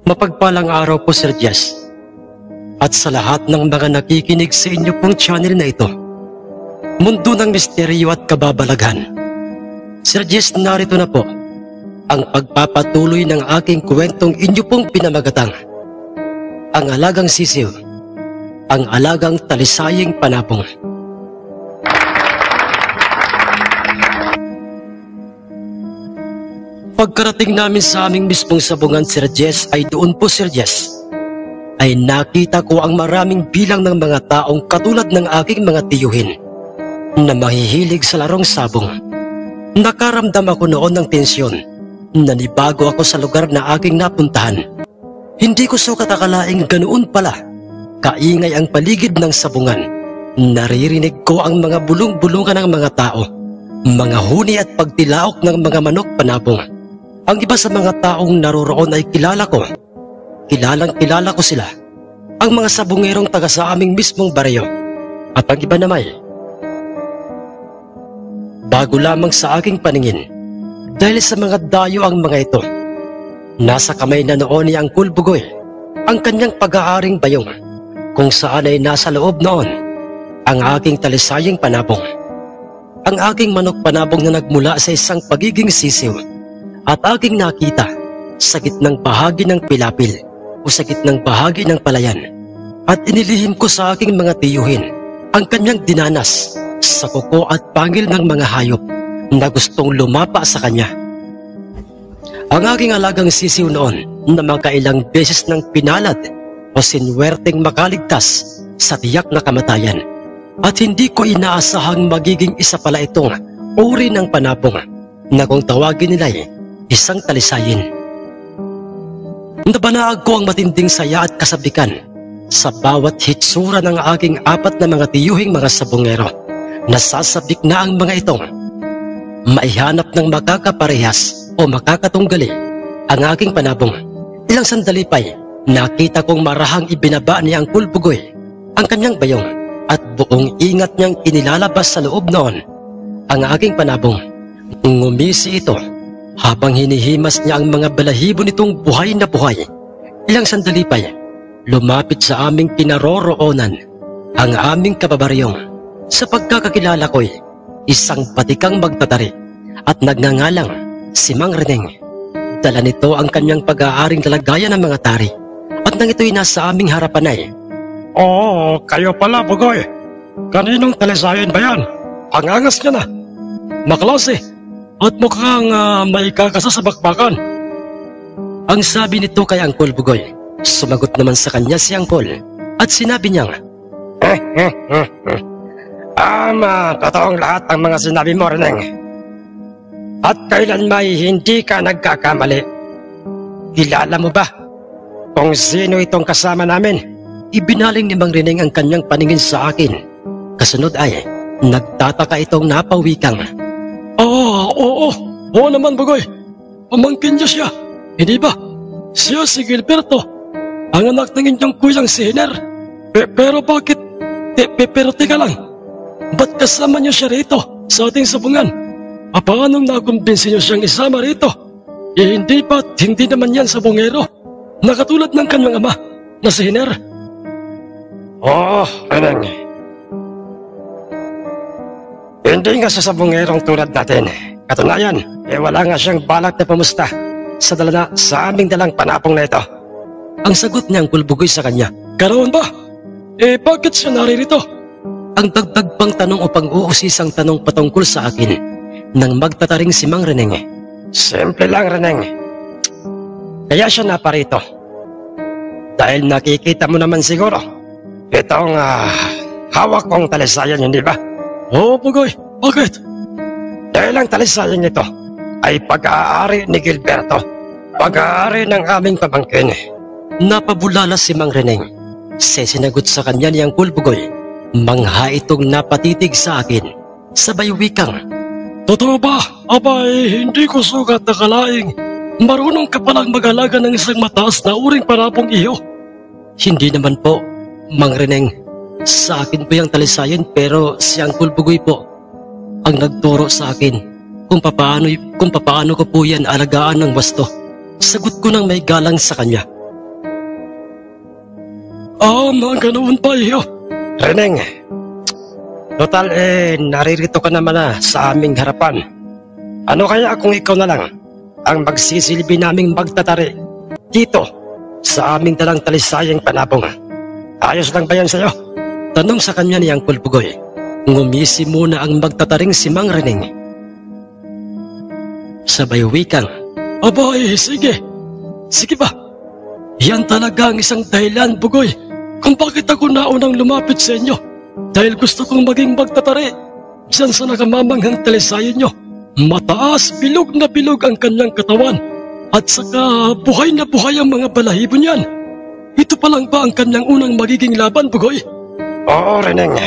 Mapagpalang araw po, Sir Jess. At sa lahat ng mga nakikinig sa inyo pong channel na ito, mundo ng misteryo at kababalaghan. Sir Jess, narito na po ang pagpapatuloy ng aking kwentong inyo pong pinamagatang Ang Alagang Sisiw, Ang Alagang Talisaying Panabong. Pagkarating namin sa aming mismong sabungan, Sir Jess, ay doon po, Sir Jess, ay nakita ko ang maraming bilang ng mga taong katulad ng aking mga tiyuhin na mahihilig sa larong sabong. Nakaramdam ako noon ng tensyon. Nanibago ako sa lugar na aking napuntahan. Hindi ko sukat akalaing ganoon pala kaingay ang paligid ng sabungan. Naririnig ko ang mga bulong-bulungan ng mga tao, mga huni at pagtilaok ng mga manok panabong. Ang iba sa mga taong naroroon ay kilala ko. Kilalang-kilala ko sila. Ang mga sabungerong taga sa aming mismong baryo. At ang iba naman, bago lamang sa aking paningin, dahil sa mga dayo ang mga ito. Nasa kamay na noon ni Angkol Bugoy ang kanyang pag-aaring bayong, kung saan ay nasa loob noon ang aking talisaying panabong. Ang aking manok panabong na nagmula sa isang pagiging sisiw at aking nakita sa gitnang bahagi ng pilapil o sa gitnang bahagi ng palayan, at inilihim ko sa aking mga tiyuhin ang kanyang dinanas sa kuko at pangil ng mga hayop na gustong lumapa sa kanya. Ang aking alagang sisiw noon na makailang beses ng pinalad o sinwerteng makaligtas sa tiyak na kamatayan, at hindi ko inaasahang magiging isa pala itong uri ng panabong na kung tawagin nila ay isang talisayin. Nabanaag ko ang matinding saya at kasabikan sa bawat hitsura ng aking apat na mga tiyuhing mga sabungero. Nasasabik na ang mga itong maihanap ng makakaparehas o makakatunggali ang aking panabong. Ilang sandali pa'y nakita kong marahang ibinaba ni Angkol Bugoy ang kanyang bayong at buong ingat niyang inilalabas sa loob noon ang aking panabong. Ngumisi ito habang hinihimas niya ang mga balahibo nitong buhay na buhay. Ilang sandali pa'y lumapit sa aming kinaroroonan ang aming kababaryong. Sa pagkakakilala ko'y isang batikang magtatari at nagngangalang si Mang Reneng. Dala nito ang kanyang pag-aaring lalagayan ng mga tari, at nang ito'y nasa aming harapan ay, "Oo, kayo pala, Bugoy. Kaninong talisayin ba yan? Ang angas niya na. Maklase. At mukhang may kakasa sa bakbakan." ang sabi nito kay Angkol Bugoy. Sumagot naman sa kanya si Angkol at sinabi niyang, Totoong lahat ang mga sinabi mo, Reneng. At kailan may hindi ka nagkakamali. Kilala mo ba kung sino itong kasama namin? Ibinaling ni Mang Reneng ang kanyang paningin sa akin. Kasunod ay nagtataka itong napawikang, Oo naman, Bugoy. Pamangkin niya siya. Hindi ba? Siya si Gilberto, ang anak ng inyong kuyang si Hiner. Pero bakit? Pero teka lang. Ba't kasama niyo siya rito sa ating sabungan? Paanong nakumbinsi niyo siyang isama rito? Hindi ba't hindi naman yan sabungero na katulad ng kanyang ama na si Hiner? Reneng. Hindi nga sa sabungerong tulad natin. Katunayan, wala nga siyang balak na pamusta sa aming dalang panapong na ito. ang sagot ni Angkol Bugoy sa kanya. Karoon ba? Bakit siya naririto? Ang dagdag pang tanong o pang-uusisang tanong patungkol sa akin nang magtataring si Mang Reneng. Simple lang, Reneng. Kaya siya naparito dahil nakikita mo naman siguro itong hawak kong talisayan, hindi ba? Oo, Bugoy. Bakit? Dahil ang talisayan ito ay pag-aari ni Gilberto, pag-aari ng aming pamangkin. Napabulala si Mang Reneng. Sinagot sa kanya ni Angkol Bugoy. Mangha itong napatitig sa akin. Sabay wikang, Totoo ba? Abay, hindi ko sugat na kalaing marunong ka palang mag-alaga ng isang mataas na uring parapong iyo. Hindi naman po, Mang Reneng. Sa akin po yung talisayan, pero si Angkol Bugoy po ang nagturo sa akin kung papaano ko po yan alagaan ng wasto. Sagot ko nang may galang sa kanya. Mga ganoon ba iyo? Reneng, total naririto ka naman na sa aming harapan. Ano kaya kung ikaw na lang ang magsisilbi naming magtatari dito sa aming dalang talisayang panabong? Ayos lang ba yan sa'yo? Tanong sa kanya ni Uncle Bugoy. Ngumisi muna ang magtataring si Mang Reneng. Sabay wikang, Abay, sige. Sige ba? Yan talaga ang isang dahilan, Bugoy, kung bakit ako naunang lumapit sa inyo. Dahil gusto kong maging magtatari. Diyan sa nakamamanghang talisayan nyo. Mataas, bilog na bilog ang kanyang katawan. At saka buhay na buhay ang mga balahibo niyan. Ito pa lang ba ang kanyang unang magiging laban, Bugoy? Oo, Reneng.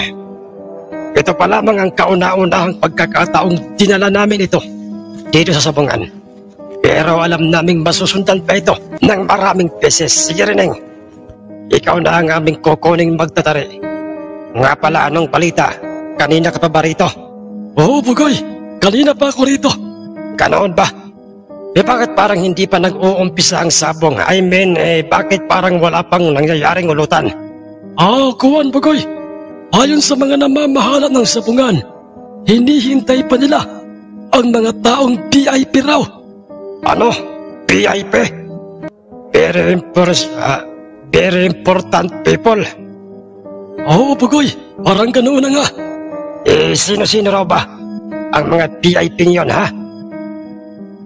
Ito pa lamang ang kauna-unahang pagkakataong dinala namin ito dito sa sabungan. Pero alam naming masusundan pa ito ng maraming beses. Sige, Reneng. Ikaw na ang aming kukuning magtatari. Nga pala, anong balita? Kanina ka pa ba rito? Oo, Bugoy. Kanina pa ako rito. Ganoon ba? Bakit parang hindi pa nag-uumpisa ang sabong? I mean, bakit parang wala pang nangyayaring ulutan? Kuwan, Bugoy. Ayon sa mga namamahala ng sabungan, hinihintay pa nila ang mga taong VIP raw. Ano? VIP? Very important people. Oo, Bugoy. Parang ganoon na nga. Sino-sino raw ba ang mga VIP niyon, ha?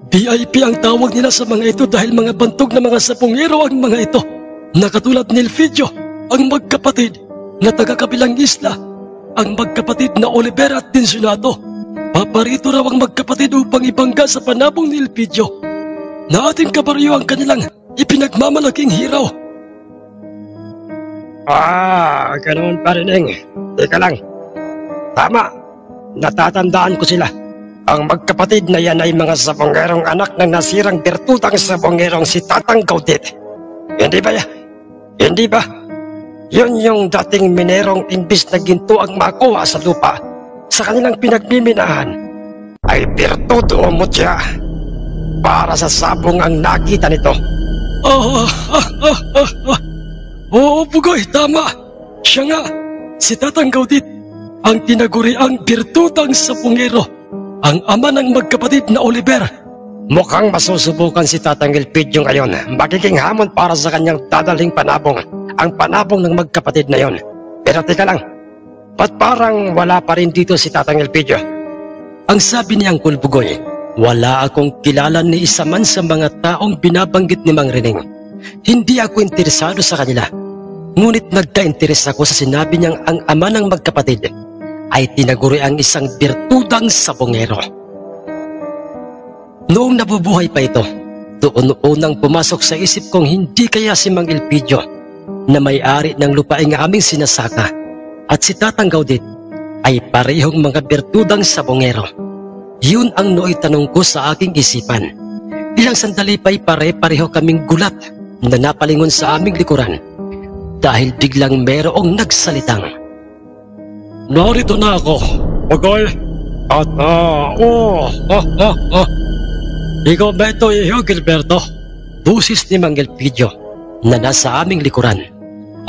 VIP ang tawag nila sa mga ito dahil mga bantog na mga sabongero ang mga ito. Nakatulad ni Elpidio, ang magkapatid na taga-kabilang isla, ang magkapatid na Oliver at Tinsunado. Paparito raw ang magkapatid upang ibangga sa panabong ni Elpidio na ating kabaryo ang kanilang ipinagmamalaking hiraw. Ganoon pa rin, Teka lang. Tama, natatandaan ko sila. Ang magkapatid na yan ay mga sabongerong anak ng nasirang bertutang sabongerong si Tatang Gaudit. Hindi ba? Hindi ba? Yun yung dating minerong imbis na ginto ang makuha sa lupa sa kanilang pinagmiminahan ay bertuto o mutya para sa sabong ang nakita nito. Oo, Bugoy, tama. Siya nga, si Tatang Gaudit, ang tinaguriang bertutang sabongero, ang ama ng magkapatid na Oliver. Mukhang masusubukan si Tatang Elpidio ngayon. Magiging hamon para sa kanyang dadaling panabong, ang panabong ng magkapatid na yon. Pero teka lang, ba't parang wala pa rin dito si Tatang Elpidio? Ang sabi ni Uncle Bugoy, wala akong kilala ni isa man sa mga taong binabanggit ni Mang Reneng. Hindi ako interesado sa kanila. Ngunit nagka-interes ako sa sinabi niyang ang ama ng magkapatid ay tinaguri ang isang birtudang sabongero. Noong nabubuhay pa ito, doon unang pumasok sa isip kong hindi kaya si Mang Elpidio na may-ari ng lupaing aming sinasaka at si Tatang Gaudit ay parehong mga birtudang sabongero. Yun ang nooy tanong ko sa aking isipan. Ilang sandali pa'y pare-pareho kaming gulat na napalingon sa aming likuran dahil biglang merong nagsalitang, Narito na ako, Bugoy. At ikaw ba ito, Iho Gilberto? Busis ni Mang Elpidio na nasa aming likuran.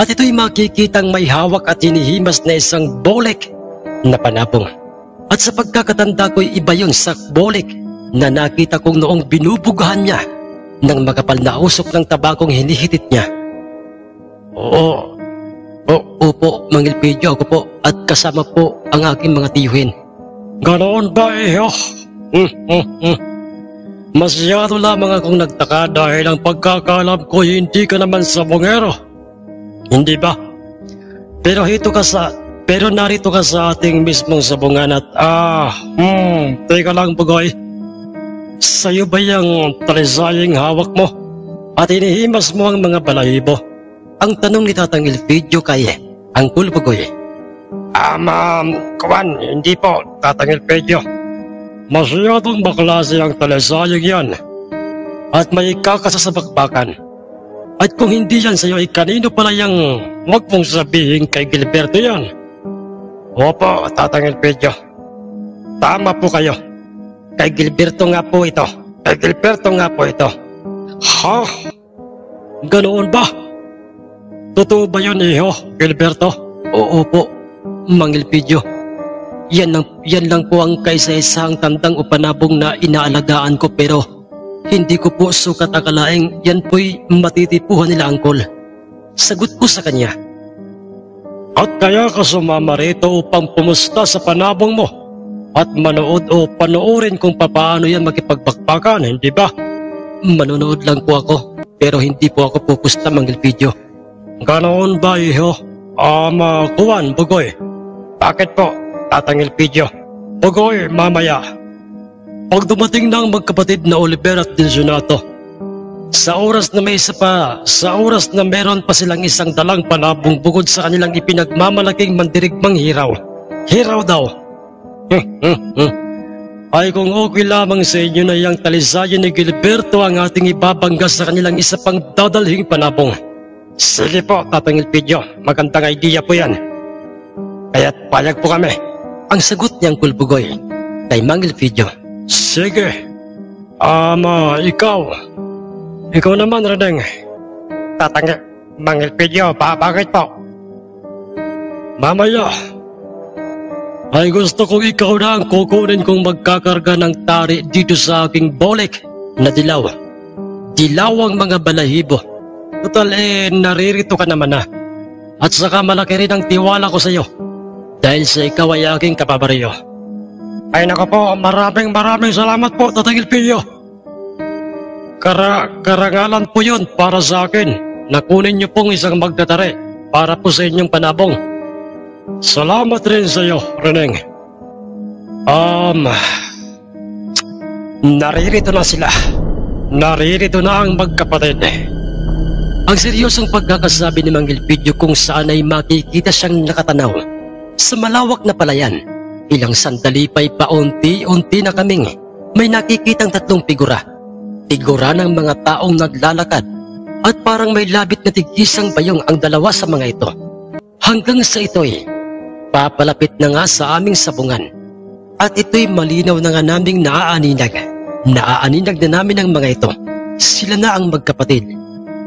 At ito'y makikitang may hawak at hinihimas na isang bolek na panabong. At sa pagkakatanda ko'y iba yun sa bolek na nakita kong noong binubugahan niya ng makapal na usok ng tabakong hinihitit niya. Opo, Mang Elpidio, ako po at kasama po ang aking mga tiyuhin. Ganoon ba, Iho? Masyado lamang akong nagtaka dahil ang pagkakalam ko hindi ka naman sabongero. Hindi ba? Pero narito ka sa ating mismong sabungan at teka lang, Bugoy. Sa'yo ba yung talisayang hawak mo at inihimas mo ang mga balahibo? Ang tanong ni Tatang Elpidio kay Uncle Bugoy. Hindi po, Tatang Elpidio. Masyadong baklase ang talisayang yan at may kakasasabakbakan. At kung hindi yan sa'yo, kanino pala yung wag mong sabihin kay Gilberto yan? Opo, Tatang Elpidio. Tama po kayo. Kay Gilberto nga po ito. Ha? Ganoon ba? Totoo ba yun, iho, Gilberto? Oo po, Mang Elpidio. Yan lang po ang kaisa-isang tandang o panabong na inaalagaan ko, pero hindi ko po sukat akalaing yan po'y matitipuhan nila, Angkol. Sagot ko sa kanya. At kaya ka sumama rito upang pumusta sa panabong mo at manood o panoorin kung papaano yan makipagbakbakan, hindi ba? Manonood lang po ako, pero hindi po ako pupusta, Mang Elpidio. Ganoon ba, iho? Kuwan, Bugoy. Bakit po, Tatang Elpidio? Bugoy, mamaya. Pag dumating na ang magkapatid na Oliver at Dilsonato, sa oras na meron pa silang isang dalang panabong bukod sa kanilang ipinagmamalaking mandirigmang hiraw. Hiraw daw. Ay kung okay lamang sa inyo na iyang talisayan ni Gilberto ang ating ibabangga sa kanilang isa pang dadalhing panabong. Sige po, Tatang Elpidio. Magandang idea po yan. Kaya't payag po kami. Ang sagot niyang Kulbugoy kay Mang Elpidio. Sige. Ikaw naman, Reneng. Tatang Mang Elpidio, bakit po? Mamaya. Ay gusto kong ikaw na ang kukunin kong magkakarga ng tari dito sa aking bolik na dilaw. Dilaw ang mga balahibo. Total naririto ka naman na. At saka malaki rin ang tiwala ko sa iyo. Dahil sa ikaw ay aking kapabaryo. Ay nako po, maraming salamat po, Tatang Elpidio. Karangalan po yun para sa akin. Nakunin niyo pong isang magtatari para po sa inyong panabong. Salamat rin sa iyo, Reneng. Naririto na sila. Naririto na ang magkapatid. Ang seryosong pagkakasabi ni Mang Elpidio kung saan ay makikita siyang nakatanaw sa malawak na palayan. Ilang sandali pa'y paunti-unti na kaming may nakikitang tatlong figura. Figura ng mga taong naglalakad at parang may labit na tigisang bayong ang dalawa sa mga ito. Hanggang sa ito'y papalapit na nga sa aming sabungan. At ito'y malinaw na nga naming naaaninag. Naaaninag na namin ang mga ito. Sila na ang magkapatid.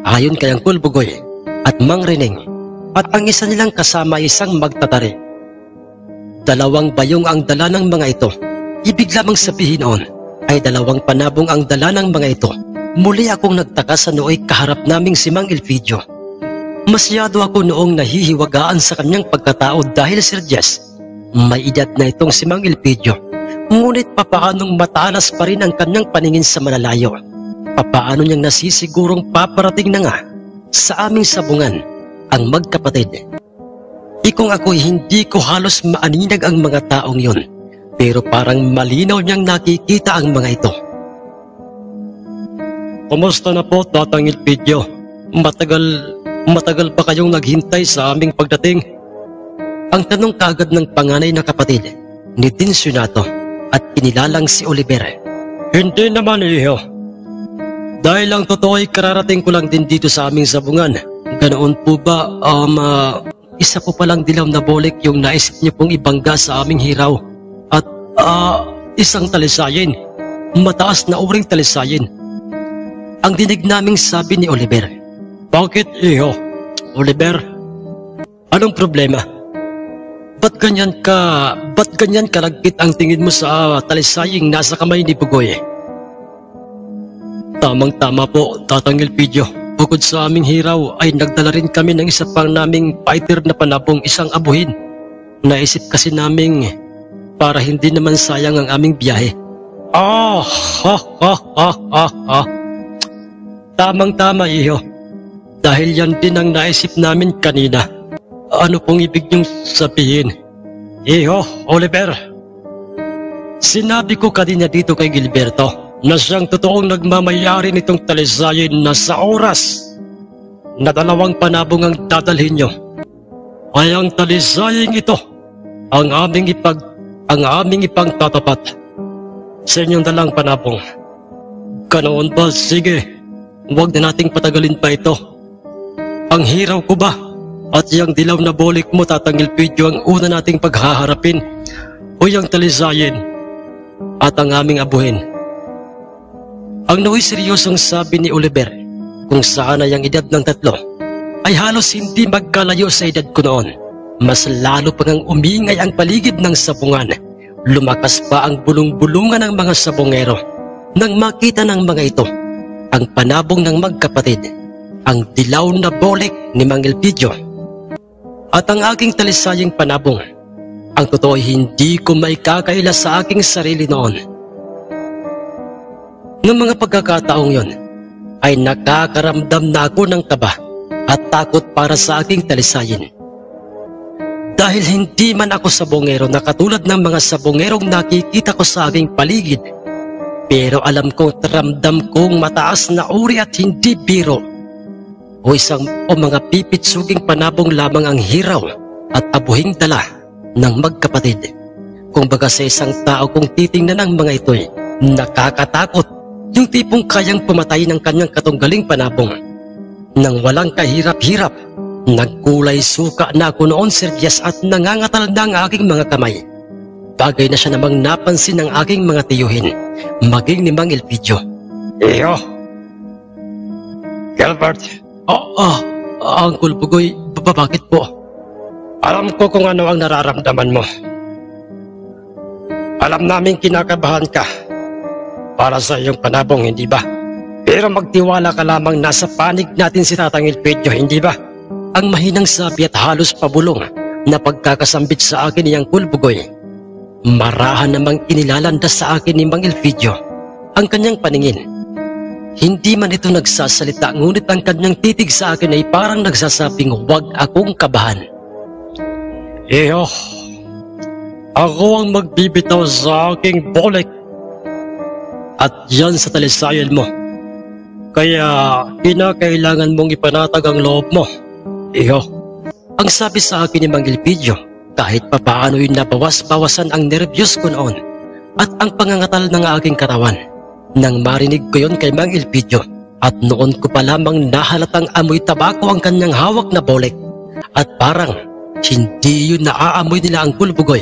Ayon kay Angkol Bugoy at Mang Reneng, at ang isa nilang kasama isang magtatari. Dalawang bayong ang dala ng mga ito. Ibig lamang sabihin noon ay dalawang panabong ang dala ng mga ito. Muli akong nagtaka sa nooy kaharap naming si Mang Elpidio. Masyado ako noong nahihiwagaan sa kanyang pagkatao dahil Sir Jess, may edad na itong si Mang Elpidio. Ngunit papaanong matalas pa rin ang kanyang paningin sa malalayo. Papaano niyang nasisigurong paparating na nga sa aming sabungan ang magkapatid. Kung ako'y hindi ko halos maaninag ang mga taong yun, pero parang malinaw niyang nakikita ang mga ito. Kumusta na po, Tatang Elpidio? Matagal pa kayong naghintay sa aming pagdating? Ang tanong kaagad ng panganay na kapatid ni Dilsonato at kinilalang si Oliver. Hindi naman, iho. Dahil ang totoo ay kararating ko lang din dito sa aming sabungan. Ganoon po ba, isa po palang dilaw na bolik yung naisip niyo pong ibangga sa aming hiraw. At isang talisayin. Mataas na uring talisayin. Ang dinig naming sabi ni Oliver. Bakit, iho? Oliver, anong problema? Ba't ganyan kalagkit ang tingin mo sa talisaying nasa kamay ni Bugoy? Tamang-tama po, Tatang Elpidio. Bukod sa aming hiraw ay nagdala rin kami ng isa pang naming fighter na panabong, isang abuhin. Naisip kasi naming para hindi naman sayang ang aming biyahe. Tamang-tama, iho. Dahil yan din ang naisip namin kanina. Ano pong ibig niyong sabihin? Iho, Oliver. Sinabi ko kanina dito kay Gilberto na siyang totoong nagmamayari nitong talisayin na sa oras na dalawang panabong ang dadalhin niyo ay ang talisaying ito ang aming ipangtatapat sa inyong dalang panabong. Ganoon ba? Sige, huwag na nating patagalin pa ito. Ang hiraw ko ba at yung dilaw na bolik mo, Tatang Elpidio, ang una nating paghaharapin o yung talisayin at ang aming abuhin? Ang naway seryosong sabi ni Oliver kung saan ay ang edad ng tatlo ay halos hindi magkalayo sa edad ko noon. Mas lalo pang umingay ang paligid ng sabungan. Lumakas pa ang bulong-bulungan ng mga sabongero. Nang makita ng mga ito, ang panabong ng magkapatid, ang dilaw na bolek ni Mang Elpidio, at ang aking talisayang panabong, ang totoo ay hindi ko maikakaila sa aking sarili noon. Ng mga pagkakataong yon, ay nakakaramdam na ako ng kaba at takot para sa aking talisayin. Dahil hindi man ako sabongero na katulad ng mga sabongerong nakikita ko sa aking paligid, pero alam ko, ramdam kong mataas na uri at hindi biro o mga pipitsuging panabong lamang ang hiraw at abuhing dala ng magkapatid. Kung baga sa isang tao kung titingnan ang mga ito'y nakakatakot, yung tipong kayang pumatay ng kanyang katunggaling panabong. Nang walang kahirap-hirap, nagkulay suka na ako noon, Sir Bias, at nangangatal na ang aking mga kamay. Bagay na siya namang napansin ng aking mga tiyuhin, maging ni Mang Elpidio. Iyo, Gilbert. Uncle Bugoy, bakit po? Alam ko kung ano ang nararamdaman mo. Alam namin kinakabahan ka para sa iyong panabong, hindi ba? Pero magtiwala ka lamang, nasa panig natin si Tatang Elpidio, hindi ba? Ang mahinang sabi at halos pabulong na pagkakasambit sa akin ni Uncle Bugoy. Marahan namang inilalandas sa akin ni Mang Elpidio ang kanyang paningin. Hindi man ito nagsasalita, ngunit ang kanyang titig sa akin ay parang nagsasabing huwag akong kabahan. Iyo, ako ang magbibitaw sa aking bolek at yan sa talisayan mo. Kaya kinakailangan mong ipanatag ang loob mo. Iyo, ang sabi sa akin ni Mang Elpidio, kahit papaano'y nabawas-bawasan ang nervyos ko noon at ang pangangatal ng aking katawan. Nang marinig ko yon kay Mang Elpidio, at noon ko pa lamang nahalatang amoy tabako ang kanyang hawak na bolek, at parang hindi yun naaamoy nila ang Bugoy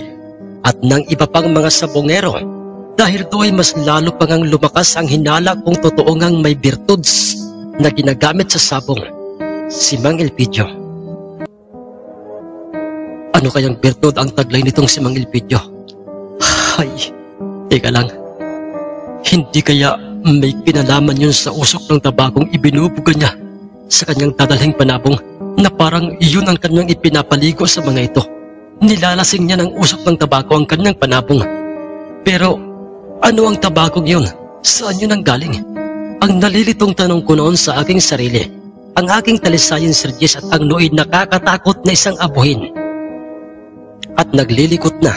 at ng iba pang mga sabongero, dahil do'y mas lalo pang ang lumakas ang hinala kung totoo ngang may virtudes na ginagamit sa sabong si Mang Elpidio. Ano kayang birtud ang taglay nitong si Mang Elpidio? Ay, teka lang. Hindi kaya may kinalaman yun sa usok ng tabakong ibinubuga niya sa kanyang dadalhing panabong, na parang iyon ang kanyang ipinapaligo sa mga ito. Nilalasing niya ng usok ng tabako ang kanyang panabong. Pero ano ang tabakong yun? Saan yun ang galing? Ang nalilitong tanong ko noon sa aking sarili. Ang aking talisayin, Sir Jess, at ang nooy nakakatakot na isang abuhin. At naglilikot na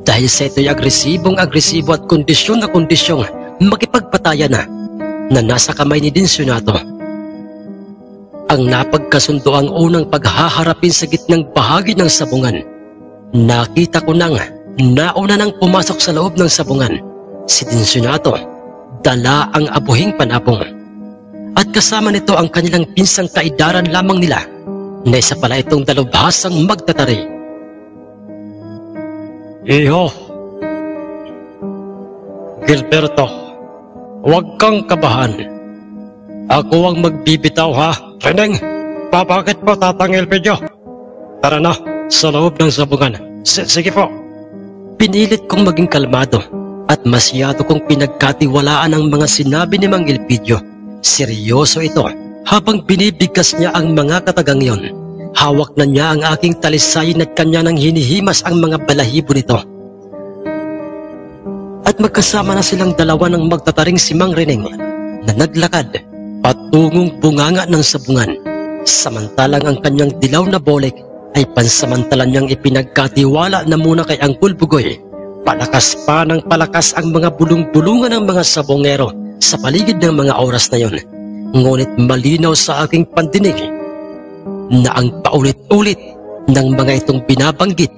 dahil sa ito'y agresibo at kondisyong makipagpataya na nasa kamay ni Dinsionato. Ang napagkasundo ang unang paghaharapin sa gitnang bahagi ng sabungan. Nakita ko nang nauna nang pumasok sa loob ng sabungan si Dinsionato, dala ang abuhing panabong. At kasama nito ang kanilang pinsang kaidaran lamang nila, na isa pala itong dalubhasang magtatari. Iho, Gilberto, huwag kang kabahan. Ako ang magbibitaw, ha? Reneng, bakit po, Tatang Elpidio? Tara na, sa loob ng sabungan. Sige po. Pinilit kong maging kalmado at masyado kong pinagkatiwalaan ang mga sinabi ni Mang Elpidio. Seryoso ito. Habang binibigkas niya ang mga katagang yon, hawak na niya ang aking talisayin at kanya nang hinihimas ang mga balahibo nito. At magkasama na silang dalawa ng magtataring si Mang Reneng na naglakad patungong bunganga ng sabungan, samantalang ang kanyang dilaw na bolek ay pansamantalan niyang ipinagkatiwala na muna kay Uncle Bugoy. Palakas pa ng palakas ang mga bulong-bulungan ng mga sabongero sa paligid ng mga oras na yon. Ngunit malinaw sa aking pandinig na ang paulit-ulit ng mga itong binabanggit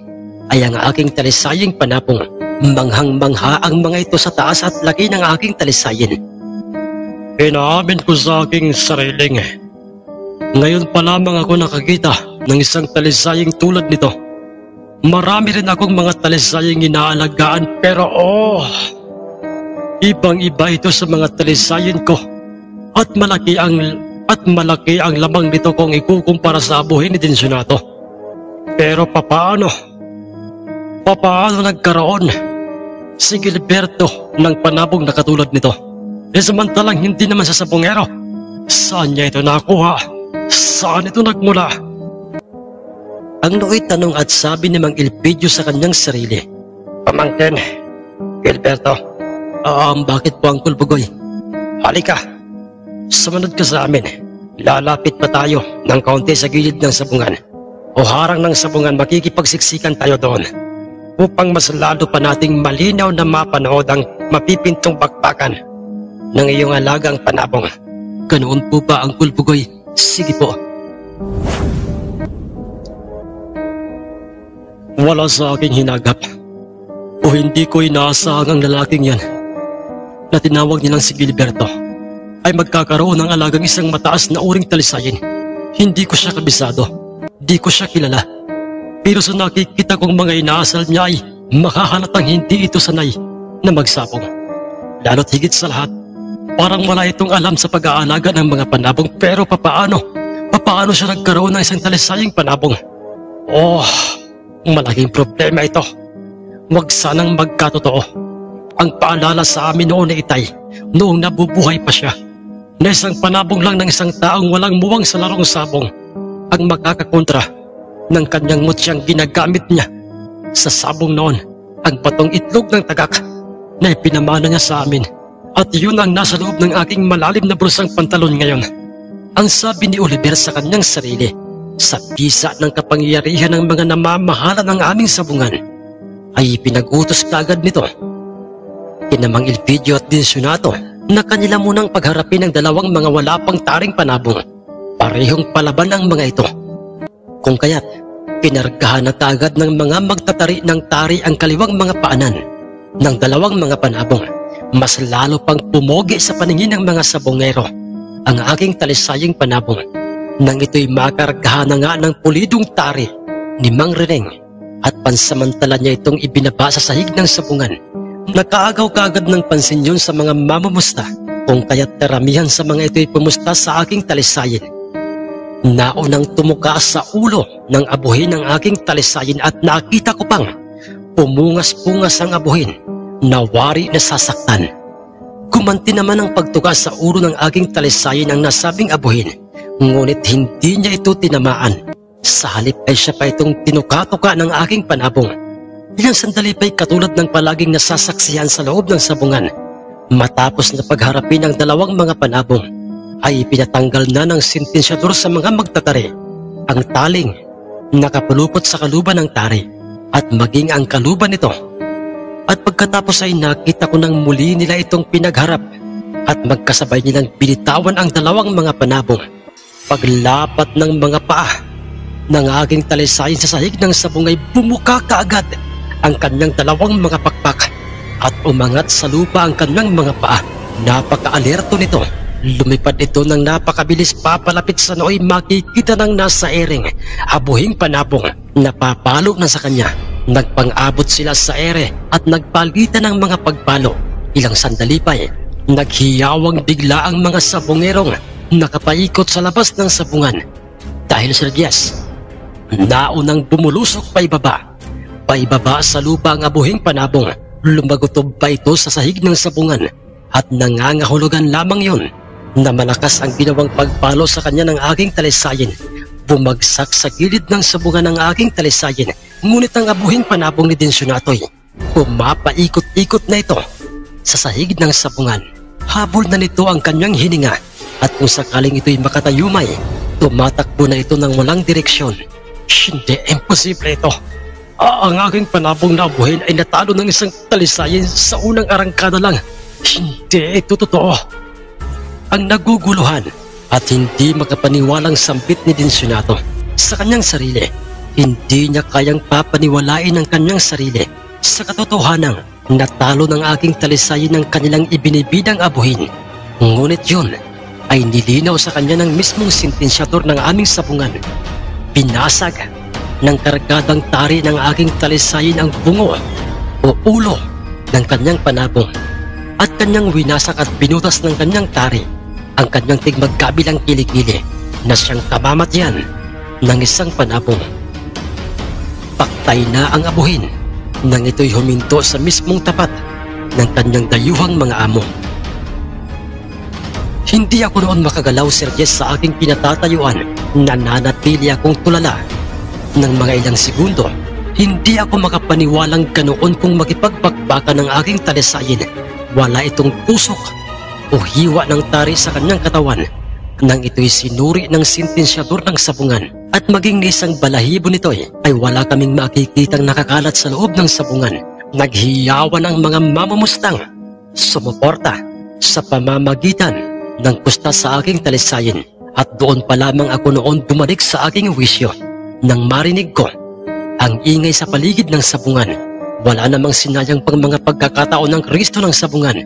ay ang aking talisaying panabong. Manghang-mangha ang mga ito sa taas at laki ng aking talisayin. Inaamin ko sa aking sariling, ngayon pa lamang ako nakakita ng isang talisaying tulad nito. Marami rin akong mga talisaying inaalagaan, pero ibang-iba ito sa mga talisayin ko. At malaki ang at malaki ang lamang nito kung ikukumpara sa abuhin ni Densyonato. Pero papaano nagkaroon si Gilberto ng panabong na katulad nito? Samantalang hindi naman sa sabongero. Saan niya ito nakuha? Saan ito nagmula? Ang nooy tanong at sabi ni Mang Elpidio sa kanyang sarili. Pamangkin, Gilberto. Bakit po, Uncle Bugoy? Halika, sumunod ka sa amin. Lalapit pa tayo ng kaunti sa gilid ng sabungan. O harang ng sabungan, makikipagsiksikan tayo doon. Upang mas lalo pa nating malinaw na mapanood ang mapipintong bakbakan ng iyong alagang panabong. Ganoon po ba, Uncle Bugoy? Sige po. Wala sa aking hinagap o hindi ko inaasahang ang lalaking yan na tinawag nilang si Gilberto ay magkakaroon ng alagang isang mataas na uring talisayin. Hindi ko siya kabisado, di ko siya kilala, pero sa nakikita kong mga inaasal niya ay makahalatang hindi ito sanay na magsabong. Lalo't higit sa lahat, parang wala itong alam sa pag-aalaga ng mga panabong. Pero papaano siya nagkaroon ng isang talisaying panabong? Malaking problema ito. Huwag sanang magkatotoo ang paalala sa amin noon na itay, noong nabubuhay pa siya, na isang panabong lang ng isang taong walang muwang sa larong sabong ang makakakontra ng kanyang mutyang ginagamit niya sa sabong noon, ang batong itlog ng tagak na ipinamana niya sa amin. At yun ang nasa loob ng aking malalim na brusang pantalon ngayon. Ang sabi ni Oliver sa kanyang sarili, sa bisa ng kapangyarihan ng mga namamahala ng aming sabungan, ay pinag-utos kaagad nito kina Mang Elpidio at Densyonato na kanila munang pagharapin ang dalawang mga wala pang taring panabong. Parehong palaban ang mga ito. Kung kaya't pinargahan na kaagad ng mga magtatari ng tari ang kaliwang mga paanan ng dalawang mga panabong. Mas lalo pang pumogi sa paningin ng mga sabongero ang aking talisaying panabong nang ito'y makargahan na nga ng pulidong tari ni Mang Reneng at pansamantala niya itong ibinaba sa sahig ng sabungan. Nakaagaw kaagad ng pansin yun sa mga mamumusta, kung kaya't karamihan sa mga ito'y pumusta sa aking talisayin. Naunang tumuka sa ulo ng abuhin ng aking talisayin at nakita ko pang pumungas-pungas ang abuhin, nawari na sasaktan. Gumanti naman ang pagtuka sa ulo ng aking talisayin ang nasabing abuhin, ngunit hindi niya ito tinamaan. Sa halip ay siya pa itong tinuka-tuka ng aking panabong. Ilang sandali pa'y katulad ng palaging nasasaksihan sa loob ng sabungan. Matapos na pagharapin ang dalawang mga panabong, ay pinatanggal na ng sentensyador sa mga magtatari ang taling nakapulupot sa kaluban ng tari at maging ang kaluban nito. At pagkatapos ay nakita ko nang muli nila itong pinagharap at magkasabay nilang binitawan ang dalawang mga panabong. Paglapat ng mga paa ng aking talisayin sa sahig ng sabong ay bumuka kaagad ang kanyang dalawang mga pakpak at umangat sa lupa ang kanyang mga paa. Napaka-alerto nito. Lumipad ito ng napakabilis papalapit sa nooy makikita ng nasa ering abuhing panabong na papalo na sa kanya. Nagpang-abot sila sa ere at nagpalitan ng mga pagpalo. Ilang sandali pa naghiyawang bigla ang mga sabongerong nakapaikot sa labas ng sabungan. Dahil sa Diyas, naunang bumulusok paibaba sa lupa ang abuhing panabong. Lumagutob pa ito sa sahig ng sabungan at nangangahulugan lamang yun na malakas ang ginawang pagpalo sa kanya ng aking talisayin. Bumagsak sa gilid ng sabungan ng aking talisayin, ngunit ang abuhing panabong ni Densyonato'y pumapaikot-ikot na ito sa sahig ng sabungan. Habol na nito ang kanyang hininga at kung sakaling ito'y makatayumay, tumatakbo na ito ng walang direksyon. Hindi, imposible ito. Ang aking panabong na abuhin ay natalo ng isang talisayin sa unang arangkada lang. Hindi ito totoo. Ang naguguluhan at hindi makapaniwalang sampit ni Densyonato sa kanyang sarili. Hindi niya kayang papaniwalain ang kanyang sarili sa katotohanang natalo ng aking talisayin ng kanilang ibinibidang abuhin. Ngunit yun ay nilinaw sa kanya ng mismong sentensyador ng aming sabungan. Pinasag ng kargadang tari ng aking talisayin ang bungo o ulo ng kanyang panabong at kanyang winasak at binutas ng kanyang tari. ang kanyang tigmagkabilang kilikili na siyang kamamatyan ng isang panabong. Paktay na ang abuhin nang ito'y huminto sa mismong tapat ng kanyang dayuhang mga amo. Hindi ako noon makagalaw, Sir Jess, sa aking pinatatayuan. Nananatili akong tulala. Ng mga ilang segundo, hindi ako makapaniwalang ganoon kung makipagpakbaka ng aking talisayin. Wala itong tusok o hiwa ng tari sa kanyang katawan nang ito'y sinuri ng sentensyador ng sabungan. At maging ni isang balahibo nito'y ay wala kaming makikitang nakakalat sa loob ng sabungan. Naghiyawan ang mga mamamustang sumuporta sa pamamagitan ng kusta sa aking talisayin. At doon pa lamang ako noon bumalik sa aking wisyo nang marinig ko ang ingay sa paligid ng sabungan. Wala namang sinayang pang mga pagkakataon ng Kristo ng sabungan.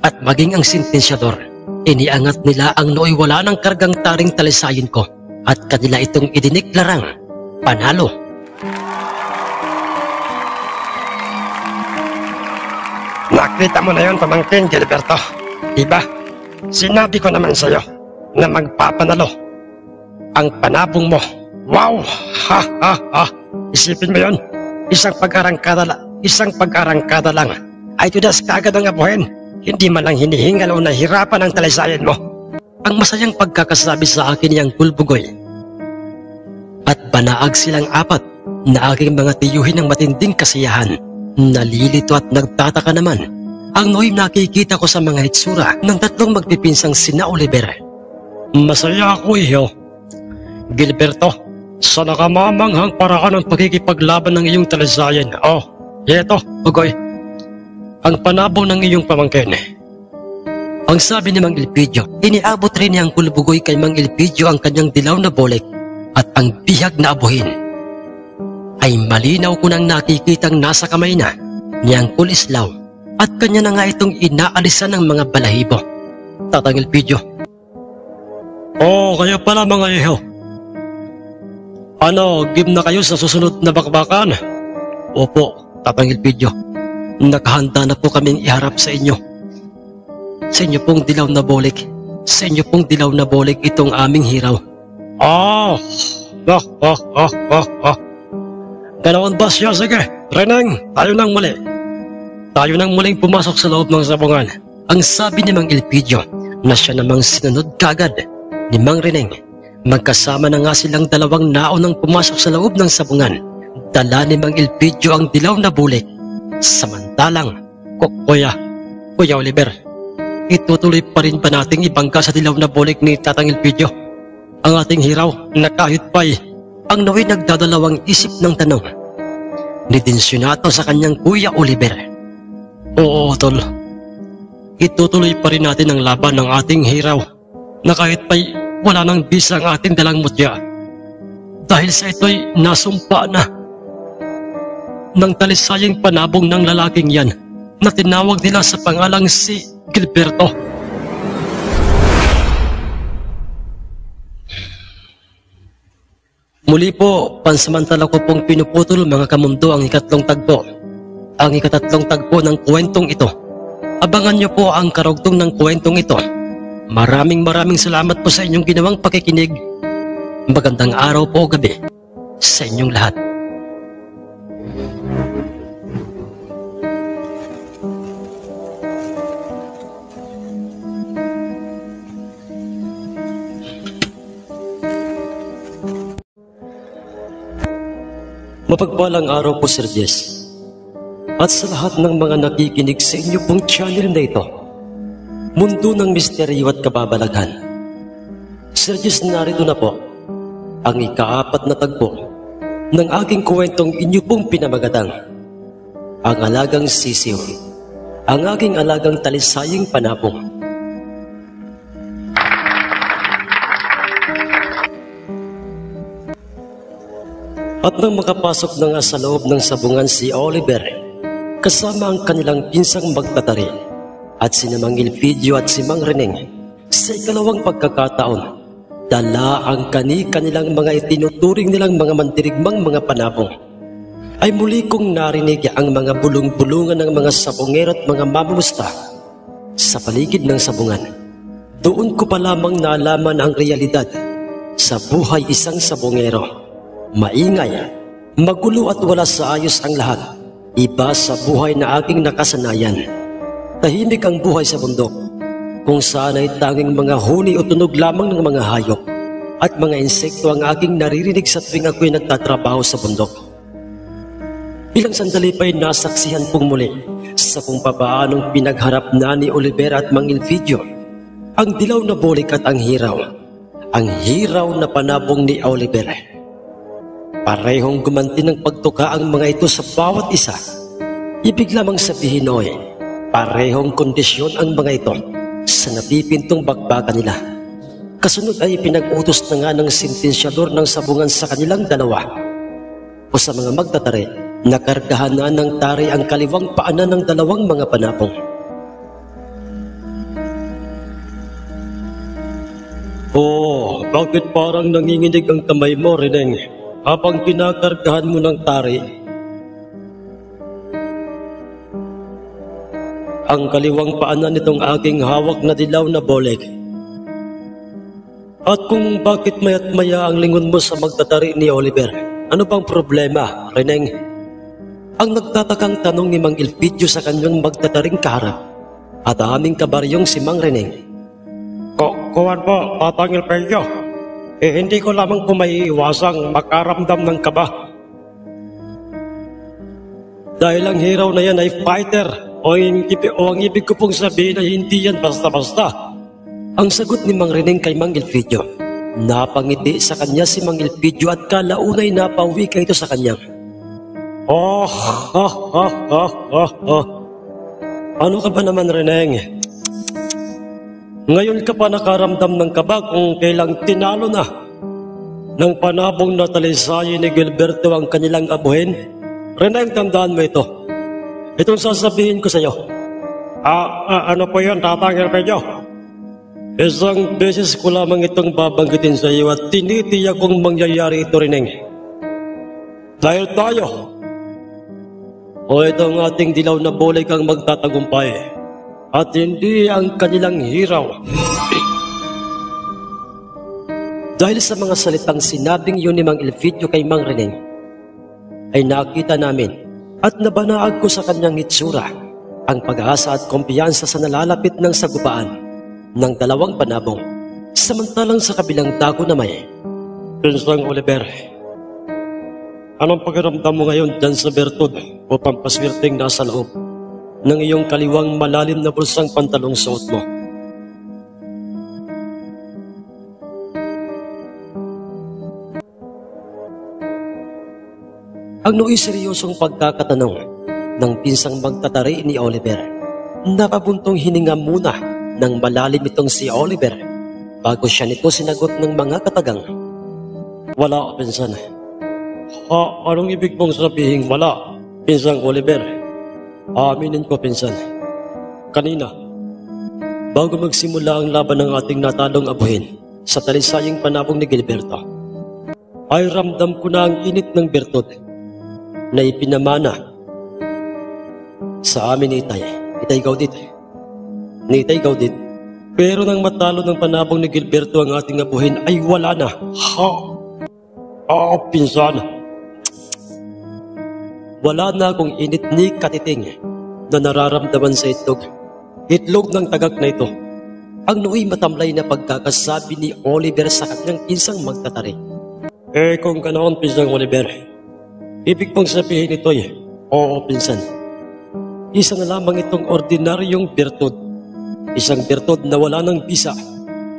At maging ang sentensyador, iniangat nila ang nooy wala ng kargang taring talisayin ko at kanila itong idiniklarang panalo. Nakita mo na yun, Pamangkin Gilberto. Diba? Sinabi ko naman sa'yo na magpapanalo ang panabong mo. Wow! Ha ha ha! Isipin mo yun, isang pag-arangkada lang ay tudas kaagad ang abuhin. Hindi man lang hinihingal o nahirapan ang talisayan mo. Ang masayang pagkakasabi sa akin niyang Kulbugoy. At banaag silang apat na aking mga tiyuhin ng matinding kasiyahan. Nalilito at nagtataka naman ang nooy nakikita ko sa mga hitsura ng tatlong magpipinsang sina Oliver. Masaya ako, iho. Gilberto, sa nakamamanghang paraan ng pagkikipaglaban ng iyong talisayan. Oh, eto, Bugoy, ang panabong ng iyong pamangkin. Ang sabi ni Mang Elpidio, iniabot rin niyang Kulbugoy kay Mang Elpidio ang kanyang dilaw na bolik at ang bihag na abuhin. Ay malinaw ko nang nakikitang nasa kamay na niyang Kulislaw at kanya na nga itong inaalisan ng mga balahibo. Tatang Elpidio. Oh, kaya pala mga iho. Ano, give na kayo sa susunod na bakbakan? Opo, Tatang Elpidio. Nakahanda na po kaming iharap sa inyo. Sa inyo pong dilaw na bolik. Sa inyo pong dilaw na bolik itong aming hiraw. Ganoon ba siya? Sige, Reneng, tayo nang muli. Tayo nang muling pumasok sa loob ng sabungan. Ang sabi ni Mang Elpidio na siya namang sinunod kagad ni Mang Reneng. Magkasama na nga silang dalawang naon nang pumasok sa loob ng sabungan. Dala ni Mang Elpidio ang dilaw na bulik. Samantalang, Kuya Oliver, itutuloy pa rin ba nating ibangga sa dilaw na bulik ni Tatang Elpidio ang ating hiraw na kahit pa'y ang nooy nagdadalawang isip ng tanong ni Densyonato sa kanyang Kuya Oliver. Oo, Tol. Itutuloy pa rin natin ang laban ng ating hiraw na kahit pa'y wala nang bisa ang ating dalang mutya. Dahil sa ito'y nasumpa na ng talisayang panabong ng lalaking yan na tinawag nila sa pangalang si Gilberto. Muli po, pansamantala ko pong pinuputol mga kamundo ang ikatlong tagpo. Ang ikatatlong tagpo ng kwentong ito. Abangan niyo po ang karugtong ng kwentong ito. Maraming salamat po sa inyong ginawang pakikinig. Magandang araw po o gabi sa inyong lahat. Mapagpalang araw po, Sir Jess. At sa lahat ng mga nakikinig sa inyo pong channel na ito, Mundo ng Misteryo at Kababalaghan. Sir Jess, narito na po ang ika-4 na tagpo ng aking kwentong inyo pong pinamagatang Ang Alagang Sisiw, ang aking alagang talisayang panabong. At nang makapasok na nga sa loob ng sabungan si Oliver, kasama ang kanilang pinsang magtatari, at si Mang Elpidio at si Mang Reneng, sa ikalawang pagkakataon, dala ang kanilang mga itinuturing nilang mga mandirigmang mga panabong, ay muli kong narinig ang mga bulong-bulungan ng mga sabongero at mga mamumusta sa paligid ng sabungan. Doon ko pa lamang nalaman ang realidad sa buhay isang sabongero. Maingay, magulo at wala sa ayos ang lahat. Iba sa buhay na aking nakasanayan. Tahimik ang buhay sa bundok, kung saan ay tanging mga huni o tunog lamang ng mga hayop at mga insekto ang aking naririnig sa tuwing ako'y nagtatrabaho sa bundok. Ilang sandali pa'y nasaksihan pong muli sa kung papaanong pinagharap na ni Oliver at Mang Elpidio ang dilaw na bulik at ang hiraw na panabong ni Oliver. Parehong gumanti ng pagtuka ang mga ito sa bawat isa. Ibig lamang sabihin oy, parehong kondisyon ang mga ito sa napipintong bakbakan nila. Kasunod ay pinag-utos na nga ng sentensyador ng sabungan sa kanilang dalawa o sa mga magtatari na kargahan na ng tari ang kaliwang paanan ng dalawang mga panabong. Oh, bakit parang nanginginig ang kamay mo, Reneng, habang kinakargahan mo ng tari? Ang kaliwang paanan nitong aking hawak na dilaw na boleg. At kung bakit maya't maya ang lingon mo sa magtatari ni Oliver, ano bang problema, Reneng? Ang nagtatakang tanong ni Mang Elpidio sa kanyang magtataring kaharap at aming kabaryong si Mang Reneng. Kuwan po, Tatang Elpidio. Hindi ko lamang po maiiwasang makaramdam ng kaba. Dahil ang hiraw na yan ay fighter o ang ibig ko pong sabihin ay hindi yan basta-basta. Ang sagot ni Mang Reneng kay Mang Elpidio. Napangiti sa kanya si Mang Elpidio at kalaunay napauwi ka ito sa kanya. Ano ka ba naman, Reneng? Ngayon ka pa nakaramdam ng kaba kung kailang tinalo na ng panabong na talisayin ni Gilberto ang kanilang abuhin? Reneng, tandaan mo ito. Itong sasabihin ko sa iyo. Ano po yun, Tatang Elpidio? Isang beses ko lamang itong babanggitin sa iyo at tinitiyak kong mangyayari ito, Reneng. Dahil tayo o itong ating dilaw na boleg ang magtatagumpay at hindi ang kanilang hiraw. Dahil sa mga salitang sinabing yun ni Mang Elpidio kay Mang Reneng, ay nakita namin at nabanaag ko sa kanyang itsura ang pag-asa at kumpiyansa sa nalalapit ng sagupaan ng dalawang panabong, samantalang sa kabilang dako na may, Pinsang Oliver, anong pakiramdam mo ngayon dyan sa bertud o pampaswirting nasa loob ng iyong kaliwang malalim na bulsang pantalong suot mo? Ang nooy seryosong pagkakatanong ng pinsang magtatari ni Oliver. Napabuntong hininga muna ng malalim itong si Oliver bago siya nito sinagot ng mga katagang. Wala, pinsan. Anong ibig mong sabihin wala, Pinsang Oliver? Aminin ko, pinsan. Kanina, bago magsimula ang laban ng ating natalong abuhin sa talisayang panabong ni Gilberto, ay ramdam ko na ang init ng bertud na ipinamana sa amin ni Itay Gaudit. Ni Itay Gaudit. Pero nang matalo ng panabong ni Gilberto ang ating abuhin ay wala na. Pinsan. Wala na akong init ni katiting na nararamdaman sa itlog ng tagak na ito. Ang nooy matamlay na pagkakasabi ni Oliver sa kanyang pinsang magtatari. Kung ganoon, Pinsang Oliver, ibig pong sabihin ito oo, pinsan. Isa na lamang itong ordinaryong bertud. Isang bertud na wala ng bisa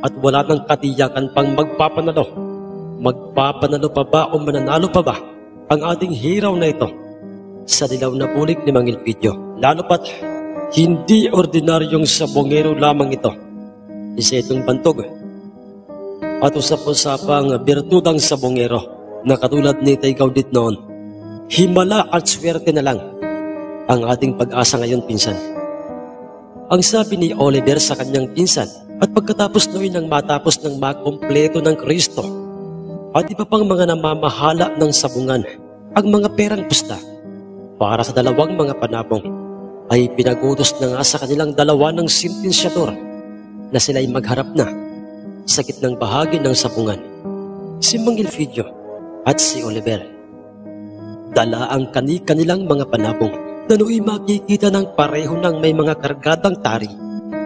at wala ng katiyakan pang magpapanalo. Magpapanalo pa ba o mananalo pa ba ang ating hiraw na ito sa dilaw na bulik ni Mang Elpidio? Lalo pat hindi ordinaryong sabongero lamang ito. Isa itong bantog at usap-usapang bertudang sabongero na katulad ni Itay Gaudit noon. Himala at swerte na lang ang ating pag-asa ngayon, pinsan. Ang sabi ni Oliver sa kanyang pinsan at pagkatapos noon nang matapos ng makumpleto ng Kristo at iba pang mga namamahala ng sabungan, ang mga perang pusta para sa dalawang mga panabong ay pinagutos na nga sa kanilang dalawa ng sentensyador na sila'y magharap na sa gitnang bahagi ng sabungan. Si Mang Elpidio at si Oliver. Dala ang kani-kanilang mga panabong na nooy makikita ng pareho ng may mga kargadang tari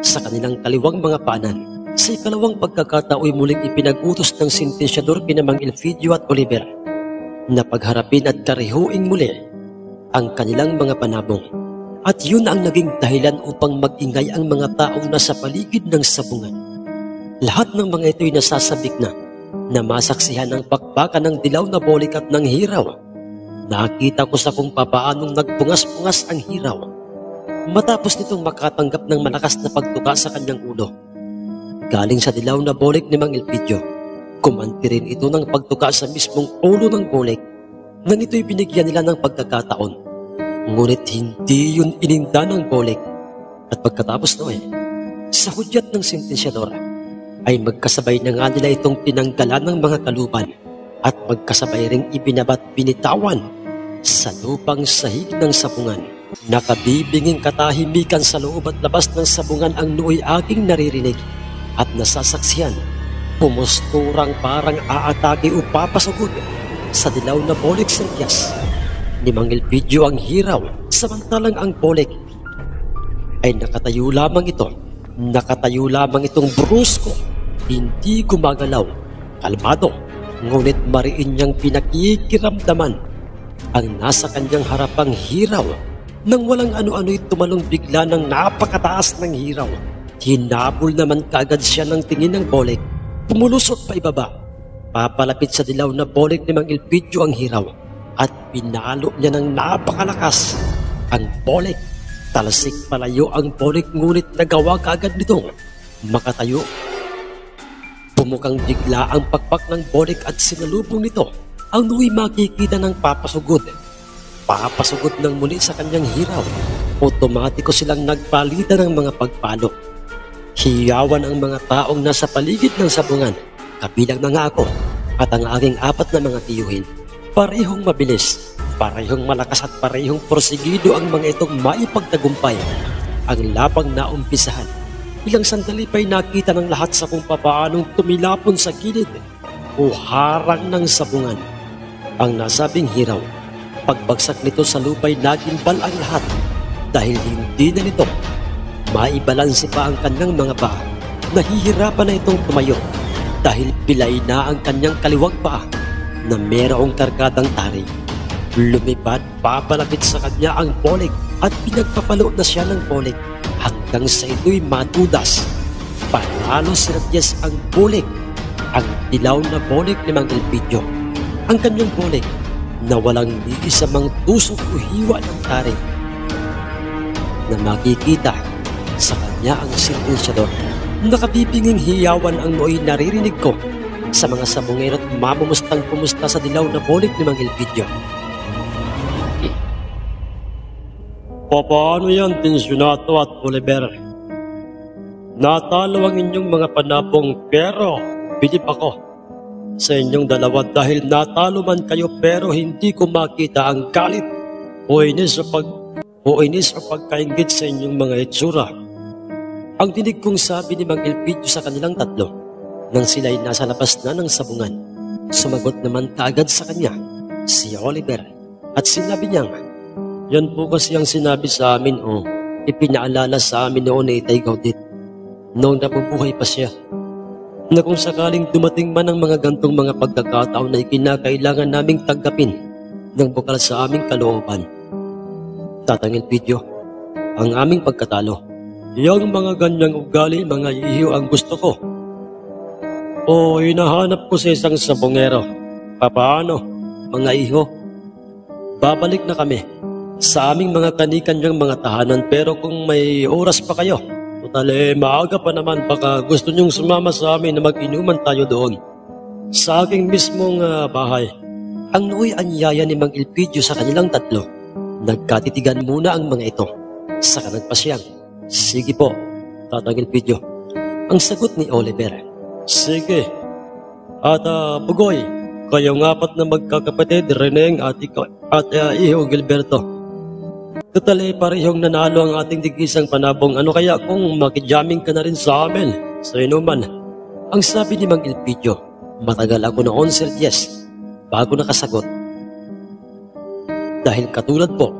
sa kanilang kaliwang mga paanan. Sa ikalawang pagkakatao'y muling ipinag-utos ng sentensyador kina Mang Elpidio at Oliver na pagharapin at karihuing muli ang kanilang mga panabong. At yun ang naging dahilan upang mag-ingay ang mga taong nasa paligid ng sabungan. Lahat ng mga ito'y nasasabik na masaksihan ang pakpakan ng dilaw na bolik at ng hiraw. Nakita ko sa kung papaanong nagpungas-pungas ang hiraw matapos nitong makatanggap ng malakas na pagtuka sa kanyang ulo. Galing sa dilaw na bolik ni Mang Elpidio, kumanti rin ito ng pagtuka sa mismong ulo ng bolik nang ito'y binigyan nila ng pagkakataon. Ngunit hindi yun ininda ng bolik. At pagkatapos noon, sa hudyat ng sentensyador, ay magkasabay na nga nila itong tinanggalan ng mga kaluban at magkasabay ring ibinabat binitawan sa lupang sahig ng sabungan. Nakabibinging katahimikan sa loob at labas ng sabungan ang nooy aking naririnig at nasasaksihan. Pumusturang parang aatake o papasugod sa dilaw na bolik sa tiyas ni Mang Elpidio ang hiraw, samantalang ang bolik ay nakatayo lamang ito. Nakatayo lamang itong brusko, hindi gumagalaw, kalmado, ngunit mariin niyang pinakikiramdaman ang nasa kanyang harapang hiraw. Nang walang ano-ano'y tumalong bigla ng napakataas ng hiraw. Hinabol naman kaagad siya ng tingin ng bolik. Pumulusot pa ibaba. Papalapit sa dilaw na bolik ni Mang Elpidio ang hiraw at pinalo niya ng napakalakas ang bolik. Talasik palayo ang bolik ngunit nagawa kaagad nitong makatayo. Pumukang bigla ang pakpak ng bolik at sinalubong nito ang nooy makikita ng papasugod. Papasugod ng muli sa kanyang hiraw. Otomatiko silang nagpalitan ng mga pagpalo. Hiyawan ang mga taong nasa paligid ng sabungan, kabilang na nga ako at ang aking 4 na mga tiyuhin. Parehong mabilis, parehong malakas at parehong porsigido ang mga itong maipagtagumpay. Ang lapang naumpisahan, ilang sandali pa'y nakita ng lahat sa kung papaanong tumilapon sa gilid o harang ng sabungan ang nasabing hiraw. Pagbagsak nito sa lupa'y nagimbal ang lahat dahil hindi na nito maibalansi pa ang kanyang mga paa. Nahihirapan na itong tumayo dahil pilay na ang kanyang kaliwang paa na mayroong kargadang tari. Lumipad papalapit sa kanya ang bolik at pinagpapalo na siya ng bolik hanggang sa ito'y matudas. Panalo si Radyes ang bolik, ang dilaw na bolik ni Mang Elpidio. Ang kanyang bolik na walang ni isa mang tusok o hiwa ng tari na makikita sa kanya ang sentensyador. Nakabibinging hiyawan ang nooy naririnig ko sa mga sabungero at mamumustang pumusta sa dilaw na bolik ni Mang Elpidio. Paano yan, Tensionato at Oliver? Natalo ang inyong mga panabong pero bilib ako sa inyong dalawa dahil natalo man kayo pero hindi ko makita ang galit o inis o pagkaingit sa inyong mga itsura. Ang dinig kong sabi ni Mang Elpidio sa kanilang tatlo nang sila'y nasa labas na ng sabungan. Sumagot naman kaagad sa kanya si Oliver at sinabi niyang, "Yan po kasi ang sinabi sa amin o ipinaalala sa amin noon ni Itay Gaudit noong nabubuhay pa siya, na kung sakaling dumating man ang mga gantong mga pagkakataon na ikinakailangan naming tanggapin ng bukal sa aming kalooban. Tatang Elpidio, ang aming pagkatalo. Yang mga ganyang ugali, mga ihiyo ang gusto ko. O hinahanap ko sa isang sabongero. Papaano, mga iho? Babalik na kami sa aming mga kani-kanyang mga tahanan pero kung may oras pa kayo, total maaga pa naman, baka gusto nyong sumama sa amin na mag-inuman tayo doon sa aking mismong bahay." Ang nooy anyaya ni Mang Elpidio sa kanilang tatlo. Nagkatitigan muna ang mga ito. Saka nagpasyang, "Sige po, Tatang Elpidio." Ang sagot ni Oliver, "Sige. At Bugoy, kayong 4 na magkakapatid, Reneng at Iho Gilberto. Total parehong nanalo ang ating digisang panabong. Ano kaya kung makijaming ka na rin sa amin Sa inuman, ang sabi ni Mang Elpidio, matagal ako noon, Sir Jess, bago nakasagot. Dahil katulad po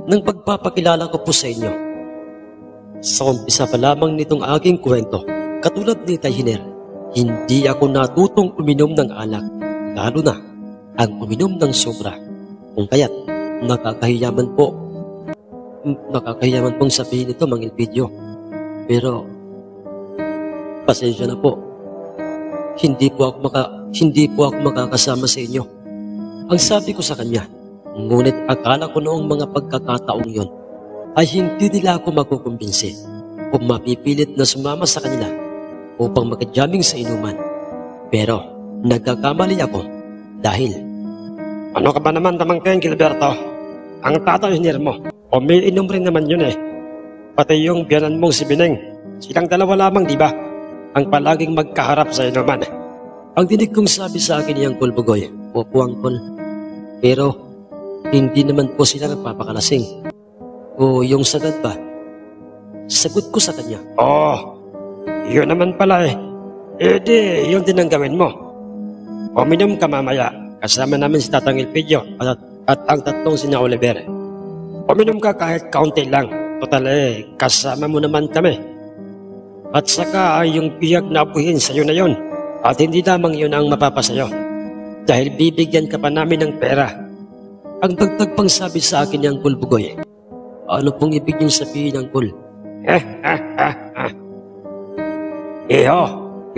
ng pagpapakilala ko po sa inyo. Sa umpisa pa lamang nitong aking kwento, katulad ni Tayhiner, hindi ako natutong uminom ng alak, lalo na ang uminom ng sobra. Kung kaya't nakakahiyaman pong sabihin ito, Mang Elpidio. Pero pasensya na po. Hindi po ako makakasama sa inyo. Ang sabi ko sa kanya, ngunit akala ko noong mga pagkakataong yon ay hindi nila ako makukumbinsi o mapipilit na sumama sa kanila upang makajamming sa inuman. Pero nagkakamali ako dahil ano ka ba naman Damangkin, Gilberto? Ang tatayhiner mo, umiinom rin naman yun eh. Pati yung biyanan mong si Bineng, silang dalawa lamang di ba? Ang palaging magkaharap sa inuman. Ang dinig kong sabi sa akin ni Uncle Bugoy, opo Uncle. Pero hindi naman po sila nagpapakalasing. O yung sagad ba? Sagot ko sa kanya, yun naman pala eh. Eh di, yun din ang gawin mo. Uminom ka mamaya, kasama namin si Tatang Elpidio at ang tatlong sina Oliver. Uminom ka kahit kaunti lang. Total eh, kasama mo naman kami. At saka ay yung biyag na abuhin sa'yo na yon. At hindi lamang yun ang mapapasayo. Dahil bibigyan ka pa namin ng pera. Ang dagdag pang sabi sa akin ni Uncle Bugoy, ano pong ibig niyong sabihin, Uncle? Iho,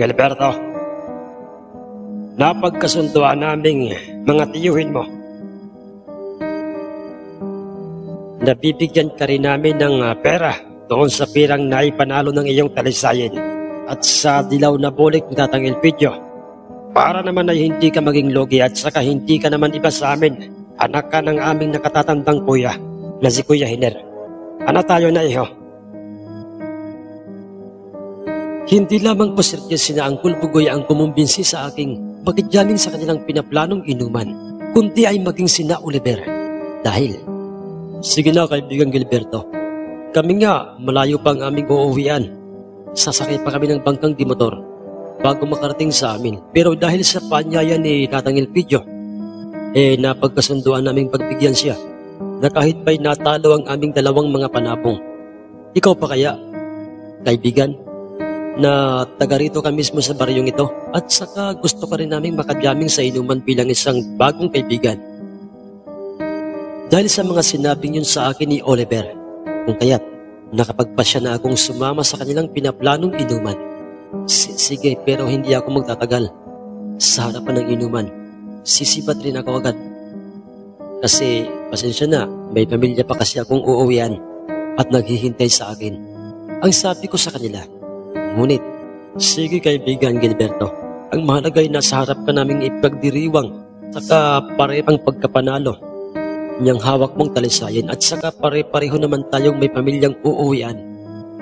Gilberto. Napagkasunduan naming mga tiyuhin mo. Nabibigyan ka rin namin ng pera doon sa pirang naipanalo ng iyong talisayin at sa dilaw na bulik ng Tatang Elpidio. Para naman ay hindi ka maging logi at saka hindi ka naman iba sa amin. Anak ka ng aming nakatatandang kuya na si Kuya Hiner. Ano tayo na iho? Hindi lamang po Sir Jess sina Uncle Bugoy ang kumumbinsi sa aking makidyamin sa kanilang pinaplanong inuman, kundi ay maging sina Oliver. Dahil, sige na kaibigan Gilberto, kami nga malayo pa ang aming uuwian. Sasakay pa kami ng bangkang di motor bago makarating sa amin. Pero dahil sa paanyaya ni Tatang Elpidio, napagkasunduan naming pagbigyan siya na kahit ba'y natalo ang aming dalawang mga panabong. Ikaw pa kaya, kaibigan, na taga rito ka mismo sa baryong ito at saka gusto ka rin naming makadyaming sa inuman bilang isang bagong kaibigan. Dahil sa mga sinabing yun sa akin ni Oliver, kung kaya't nakapagpasya na akong sumama sa kanilang pinaplanong inuman. Sige, pero hindi ako magtatagal. Sa harapan ng inuman, sisibat rin ako agad. Kasi, pasensya na, may pamilya pa kasi akong uuwian at naghihintay sa akin. Ang sabi ko sa kanila, ngunit, sige kaibigan Gilberto, ang mahalaga ay nasa harap ka naming ipagdiriwang saka pare-pang pagkapanalo niyang hawak mong talisayin at saka pare-pareho naman tayong may pamilyang uuwian.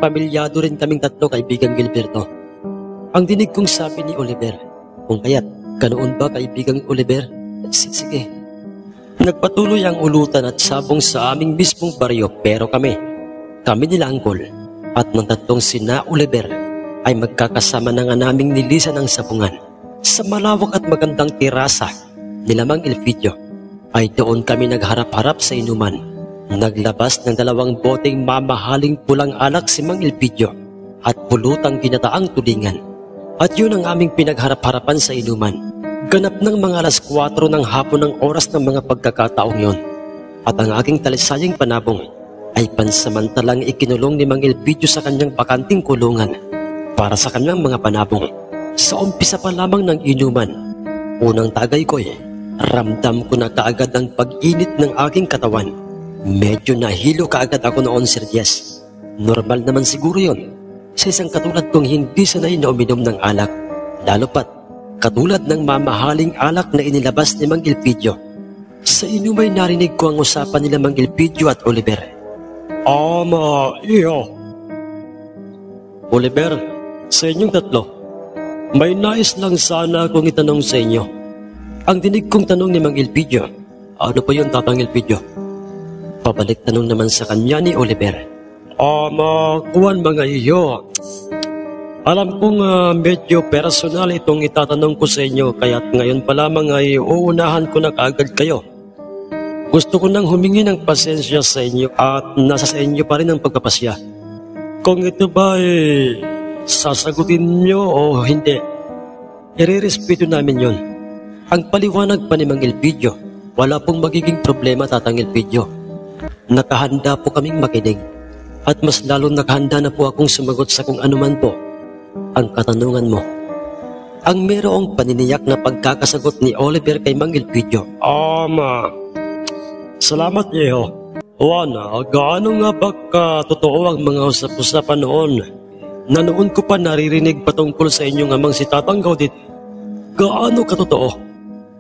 Pamilyado rin kaming tatlo kaibigan Gilberto. Ang dinig kong sabi ni Oliver, kung kaya't ganoon ba kaibigang Oliver? Sige. Nagpatuloy ang ulutan at sabong sa aming mismong baryo pero kami nila Uncle at ng tatlong sina Oliver ay magkakasama na nga naming nilisan ang sabungan sa malawak at magandang terasa ni Mang Elpidio. Ay doon kami nagharap-harap sa inuman. Naglabas ng 2 boteng mamahaling pulang alak si Mang Elpidio at pulutang ginataang tulingan. At yun ang aming pinagharap-harapan sa inuman. Ganap ng mga 4:00 ng hapon ang oras ng mga pagkakataong yon. At ang aking talisayang panabong ay pansamantalang ikinulong ni Mang Elpidio sa kanyang bakanting kulungan para sa kanyang mga panabong. Sa umpisa pa lamang ng inuman, unang tagay ko ramdam ko na kaagad ang pag-init ng aking katawan. Medyo nahilo kaagad ako noon, Sir Jess. Normal naman siguro yon sa isang katulad kong hindi sanay na uminom ng alak. Lalo pat, katulad ng mamahaling alak na inilabas ni Mang Elpidio. Sa inumay narinig ko ang usapan nila Mang Elpidio at Oliver. Iyo. Oliver, sa inyong tatlo, may nais lang sana akong itanong sa inyo. Ang dinig kong tanong ni Mang Elpidio, ano po yun Tatang Elpidio? Pabalik tanong naman sa kanya ni Oliver. Kuwan mga iyo. Alam kong medyo personal itong itatanong ko sa inyo kaya't ngayon pa lamang ay uunahan ko na kaagad kayo. Gusto ko nang humingi ng pasensya sa inyo at nasa sa inyo pa rin ang pagpapasya. Kung ito ba ay sasagutin nyo o hindi, irerespeto namin yon. Ang paliwanag pa ni Mang Elpidio, wala pong magiging problema, Tatang Elpidio. Nakahanda po kaming makinig at mas lalong nakahanda na po akong sumagot sa kung anuman po ang katanungan mo. Ang merong paniniyak na pagkakasagot ni Oliver kay Mang Elpidio. Salamat, Yeho. Juana, gaano nga ba totoo ang mga usap-usapan noon na noon ko pa naririnig patungkol sa inyong amang si Tatang Gaudit? Gaano katotoo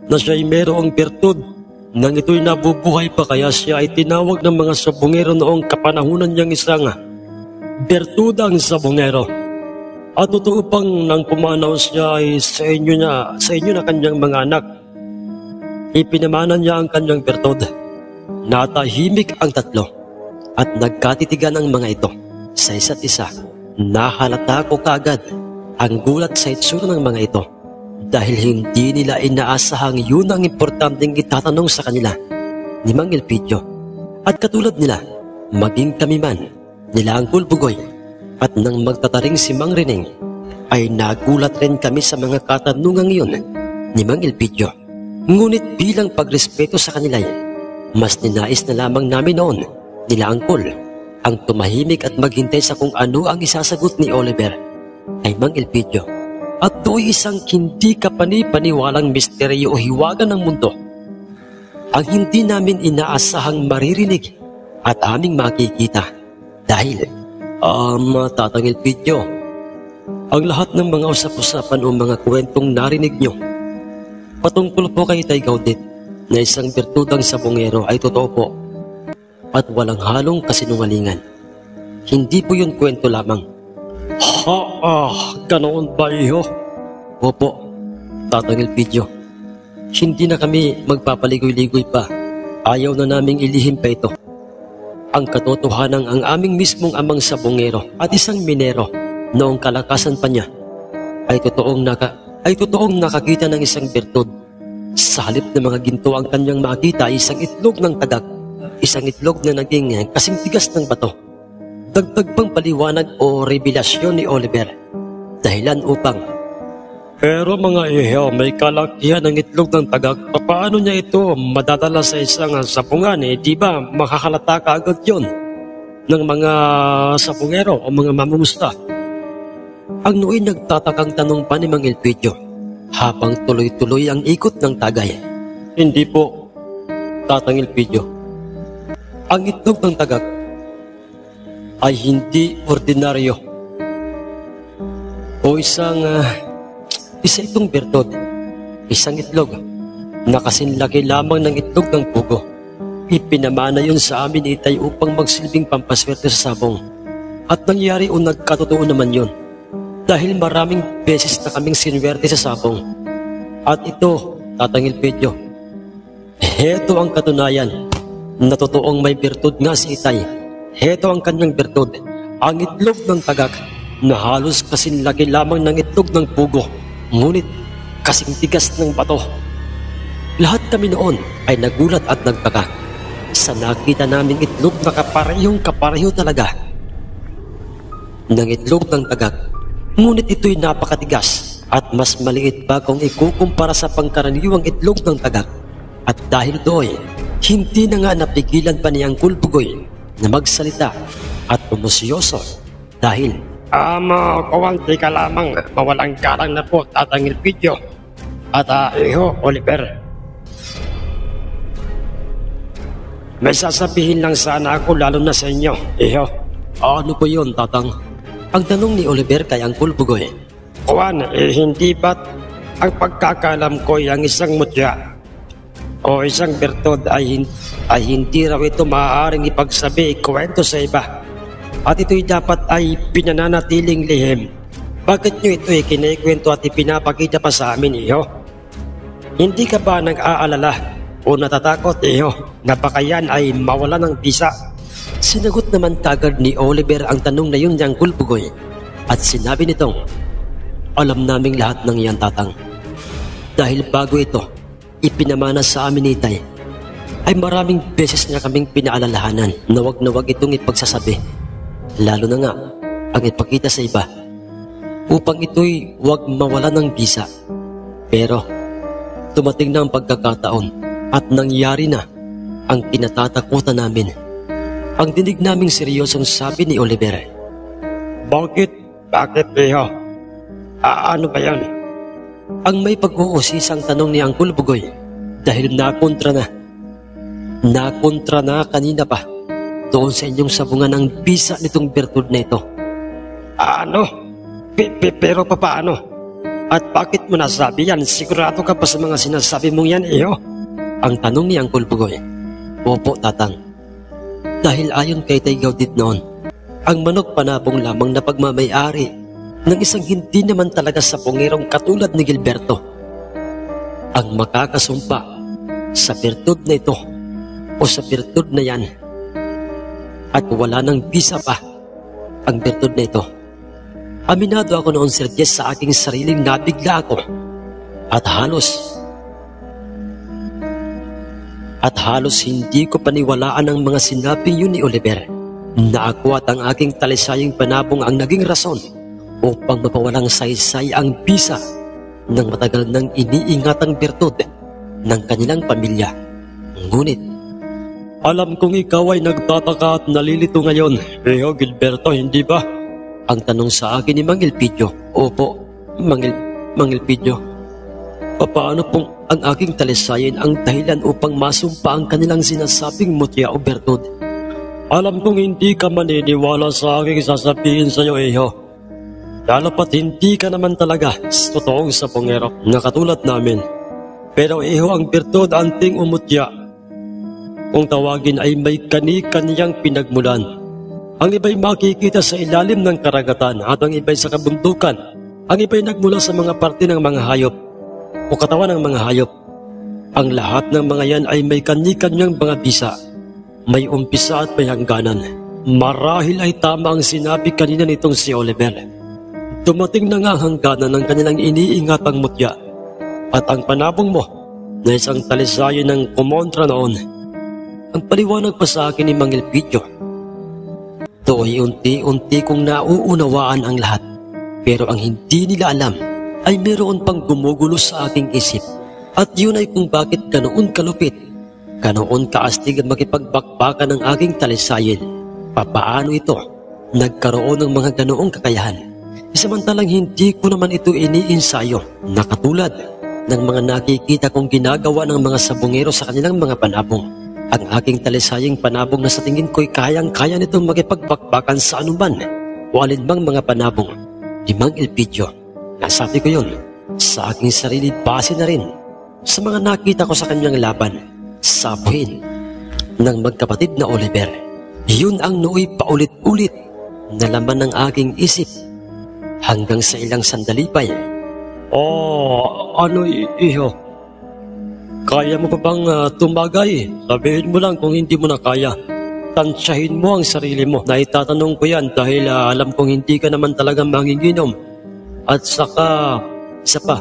na siya'y merong birtud nang ito'y nabubuhay pa kaya siya ay tinawag ng mga sabongero noong kapanahunan niyang isang birtudang sabongero? At totoo pang nang pumanaw siya ay sa inyo na kanyang mga anak, ipinamana niya ang kanyang birtud. Natahimik ang tatlo at nagkatitigan ang mga ito sa isa't isa. Nahalata ko kaagad ang gulat sa itsura ng mga ito dahil hindi nila inaasahang yun ang importanteng itatanong sa kanila ni Mang Elpidio. At katulad nila, maging kami man, nila ang Kulbugoy at nang magtataring si Mang Reneng, ay nagulat rin kami sa mga katanungang iyon ni Mang Elpidio. Ngunit bilang pagrespeto sa kanila, mas ninais na lamang namin noon nila Angkol ang tumahimik at maghintay sa kung ano ang isasagot ni Oliver kay Mang Elpidio. At do'y isang hindi kapani-paniwalang misteryo o hiwaga ng mundo ang hindi namin inaasahang maririnig at aming makikita. Dahil, Tatang Elpidio, ang lahat ng mga usap-usapan o mga kwentong narinig nyo patungkol po kay Tay Gaudit na isang birtudang sabongero ay totoo po at walang halong kasinungalingan. Hindi po yun kwento lamang. Ganoon ba iyo? Opo, Tatang Elpidio. Hindi na kami magpapaligoy-ligoy pa. Ayaw na naming ilihim pa ito. Ang katotohanan ang aming mismong amang sabongero at isang minero noong kalakasan pa niya ay totoong nakakita ng isang birtud. Sa halip ng mga ginto ang kanyang makita ay isang itlog ng tagak, isang itlog na naging kasing tigas ng bato. Dagdag pang paliwanag o revelasyon ni Oliver. Dahilan upang, pero mga iho, may kalakihan ng itlog ng tagak. Paano niya ito madadala sa isang sapungan? Di ba makakalata ka agad yun ng mga sapungero o mga mamumusta? Ang nooy nagtatakang tanong pa ni Mang Elpidio habang tuloy-tuloy ang ikot ng tagay. Hindi po, Tatang Elpidio. Ang itlog ng tagak ay hindi ordinaryo o isa itong birtud, isang itlog na kasinlaki lamang ng itlog ng pugo. Ipinamana yun sa amin itay upang magsilbing pampaswerte sa sabong. At nangyari o nagkatotoo naman yun dahil maraming beses na kaming sinwerte sa sabong. At ito, Tatang Elpidio, heto ang katunayan na totoong may birtud nga si itay. Heto ang kanyang birtud, ang itlog ng tagak na halos kasinlaki lamang ng itlog ng pugo, ngunit kasing tigas ng bato. Lahat kami noon ay nagulat at nagtaka sa nakita naming itlog na kapareho talaga ng itlog ng tagak. Ngunit ito'y napakatigas at mas maliit pa kung ikukumpara sa pangkaraniwang itlog ng tagak. At dahil doon, hindi na nga napigilan pa niyang Kulbugoy na magsalita at umusyoso dahil kawanti ka lamang, mawalang galang na po, Tatang Elpidio at iho, Oliver. May sasabihin lang sana ako lalo na sa inyo, iho. Ano po yun, Tatang? Ang tanong ni Oliver kay ang Kulbugoy. Juan, hindi ba't ang pagkakalam ko ang isang mutya o isang birtud ay hindi raw ito maaaring ipagsabi, ikwento sa iba at ito'y dapat ay pinananatiling lihim? Bakit nyo ito'y kinikwento at ipinapakita pa sa amin, iho? Hindi ka ba nag-aalala o natatakot, iho, na baka yan ay mawala ng bisa? Sinagot naman kagad ni Oliver ang tanong na yun niyang Kulbugoy. At sinabi nitong, alam naming lahat ng iyan, Tatang. Dahil bago ito ipinamana sa amin ni Itay, ay maraming beses niya kaming pinaalalahanan na wag itong ipagsasabi, lalo na nga ang ipakita sa iba, upang ito'y wag mawala ng bisa. Pero dumating na ang pagkakataon at nangyari na ang kinatatakutan namin. Ang dinig naming seryosong sabi ni Oliver, Bakit? Bakit, Iho? Ano ba yan? ang may pag-uusisang tanong ni Uncle Bugoy, dahil nakontra na kanina pa doon sa inyong sabungan ang bisa nitong bertud na ito. Ano? Pero paano? At bakit mo nasabi yan? Sigurado ka pa sa mga sinasabi mong yan, Iho? Ang tanong ni Uncle Bugoy. Opo, Tatang. Dahil ayon kay Tay Gaudit noon, ang manok panabong lamang na pagmamay-ari ng isang hindi naman talaga sapungerong katulad ni Gilberto ang makakasumpa sa bertud na ito o sa bertud na yan, at wala nang bisa pa ang bertud na ito. Aminado ako noon, Sir Jess, sa aking sariling nabigla ako at halos hindi ko paniwalaan ang mga sinabing yun ni Oliver, na ako at ang aking talisayang panabong ang naging rason upang mapawalang saysay ang bisa ng matagal nang iniingatang bertud ng kanilang pamilya. Ngunit alam kong ikaw ay nagtataka at nalilito ngayon, Iho Gilberto, hindi ba? ang tanong sa akin ni Mang Elpidio. Opo, Mang Elpidio. Paano pong ang aking talisayin ang dahilan upang masumpa ang kanilang sinasabing mutya o bertud? Alam kong hindi ka maniniwala sa aking sasabihin sa iyo, Iho. Lalo't hindi ka naman talaga totoong sapongero na katulad namin. Pero Iho, ang bertud anting umutya, kung tawagin, ay may kani-kaniyang pinagmulan. Ang iba'y makikita sa ilalim ng karagatan at ang iba'y sa kabundukan. Ang iba'y nagmula sa mga parte ng mga hayop o katawan ng mga hayop. Ang lahat ng mga yan ay may kani-kanyang mga bisa. May umpisa at may hangganan. Marahil ay tama ang sinabi kanina nitong si Oliver. Dumating na nga ang hangganan ng kanilang iniingatang mutya. At ang panabong mo na isang talisayin ng kumontra noon. Ang paliwanag pa sa akin ni Mang Elpidio, do'y unti-unti kong nauunawaan ang lahat. Pero ang hindi nila alam ay meron pang gumugulo sa aking isip. At yun ay kung bakit ganoon kalupit, ganoon kaastig at makipagbakbakan ng aking talisayin. Papaano ito nagkaroon ng mga ganoong kakayahan? Isamantalang hindi ko naman ito iniinsayo na katulad ng mga nakikita kong ginagawa ng mga sabungero sa kanilang mga panabong. Ang aking talisayang panabong na sa tingin ko'y kayang-kaya nitong makipagbakbakan sa anuman o alinmang mga panabong ni Mang Elpidio. Nasabi ko yun sa aking sarili base na rin sa mga nakita ko sa kanyang laban sa buhin ng magkapatid na Oliver. Yun ang nooy paulit-ulit na laman ng aking isip hanggang sa ilang sandali pa. Ano, Iho? Kaya mo pa bang tumagay? Sabihin mo lang kung hindi mo na kaya. Tansyahin mo ang sarili mo. Naitatanong ko yan dahil alam kong hindi ka naman talagang manginginom. At saka, isa pa,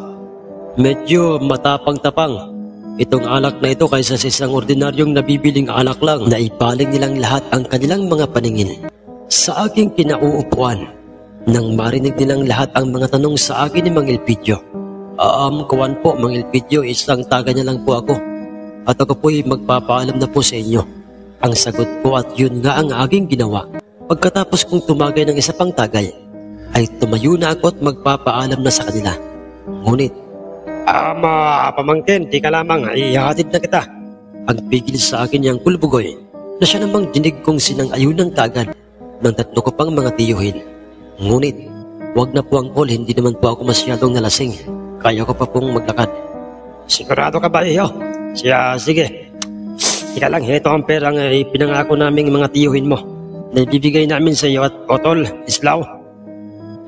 medyo matapang-tapang itong alak na ito kaysa sa isang ordinaryong nabibiling alak lang. Naipaling nilang lahat ang kanilang mga paningin sa aking kinauupuan nang marinig nilang lahat ang mga tanong sa akin ni Mang Elpidio. Kuwan po, Mang Elpidio, isang taga niya lang po ako. At ako po'y magpapaalam na po sa inyo. Ang sagot ko at yun nga ang aking ginawa. Pagkatapos kong tumagay ng isa pang tagay, ay tumayo na ako at magpapaalam na sa kanila. Ngunit, pamangkin, di ka lamang, ihatid na kita. Ang pigil sa akin niyang kulbugoy na siya namang dinig kong sinang-ayunang kaagad ng tatlo ko pang mga tiyuhin. Ngunit, wag na po ang call, hindi naman po ako masyadong nalasing. Kaya ko pa pong maglakad. Sigurado ka ba, Iho? Sige. Ika lang, heto ang perang pinangako naming mga tiyuhin mo na ibibigay namin sa iyo at Otol, Islaw.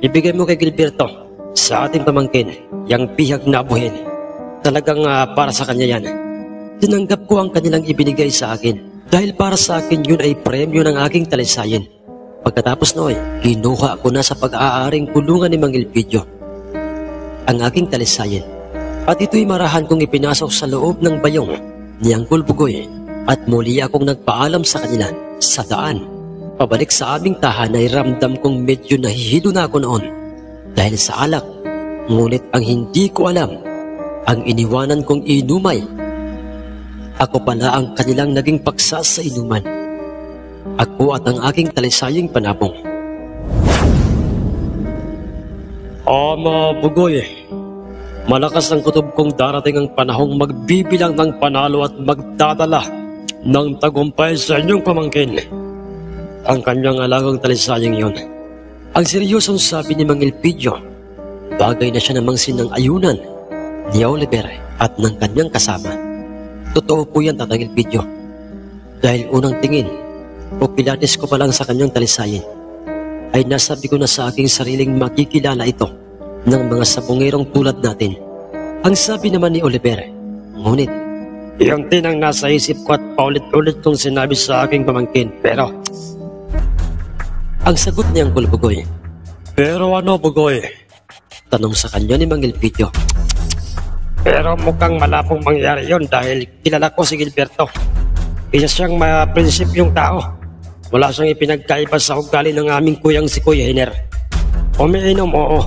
Ibigay mo kay Gilberto sa ating pamangkin, yang pihag na buhin. Talagang para sa kanya yan. Tinanggap ko ang kanilang ibinigay sa akin dahil para sa akin yun ay premyo ng aking talisayin. Pagkatapos noy, kinuha ko na sa pag-aaring kulungan ni Mang Elpidio ang aking talisayin at ito'y marahan kong ipinasok sa loob ng bayong ni Angkol Bugoy at muli akong nagpaalam sa kanila sa daan. Pabalik sa aming tahan ay ramdam kong medyo nahihilo na ako noon dahil sa alak, ngunit ang hindi ko alam, ang iniwanan kong inumay. Ako pala ang kanilang naging paksa sa inuman. Ako at ang aking talisaying panabong. Ama Bugoy, malakas ang kutob kong darating ang panahong magbibilang ng panalo at magdadala ng tagumpay sa inyong pamangkin. Ang kanyang alagang talisayang yon. Ang seryosong sabi ni Mang Elpidio, bagay na siya namang sinang-ayunan ni Oliver at ng kanyang kasama. Totoo po yan, Tatang Elpidio. Dahil unang tingin o pilates ko pa lang sa kanyang talisayin, ay nasabi ko na sa aking sariling makikilala ito ng mga sabongerong tulad natin. Ang sabi naman ni Oliver, ngunit, iyong tinang nasa isip ko at paulit-ulit kong sinabi sa aking pamangkin, pero... Ang sagot ni Angkol Bugoy, pero ano Bugoy? Tanong sa kanya ni Mang Elpidio. Pero mukhang malapong mangyari yon dahil kilala ko si Gilberto. Isa siyang maprinsipyong tao. Wala siyang ipinagkaiba sa ugali ng aming kuyang si Kuya Hiner. Umiinom, oo,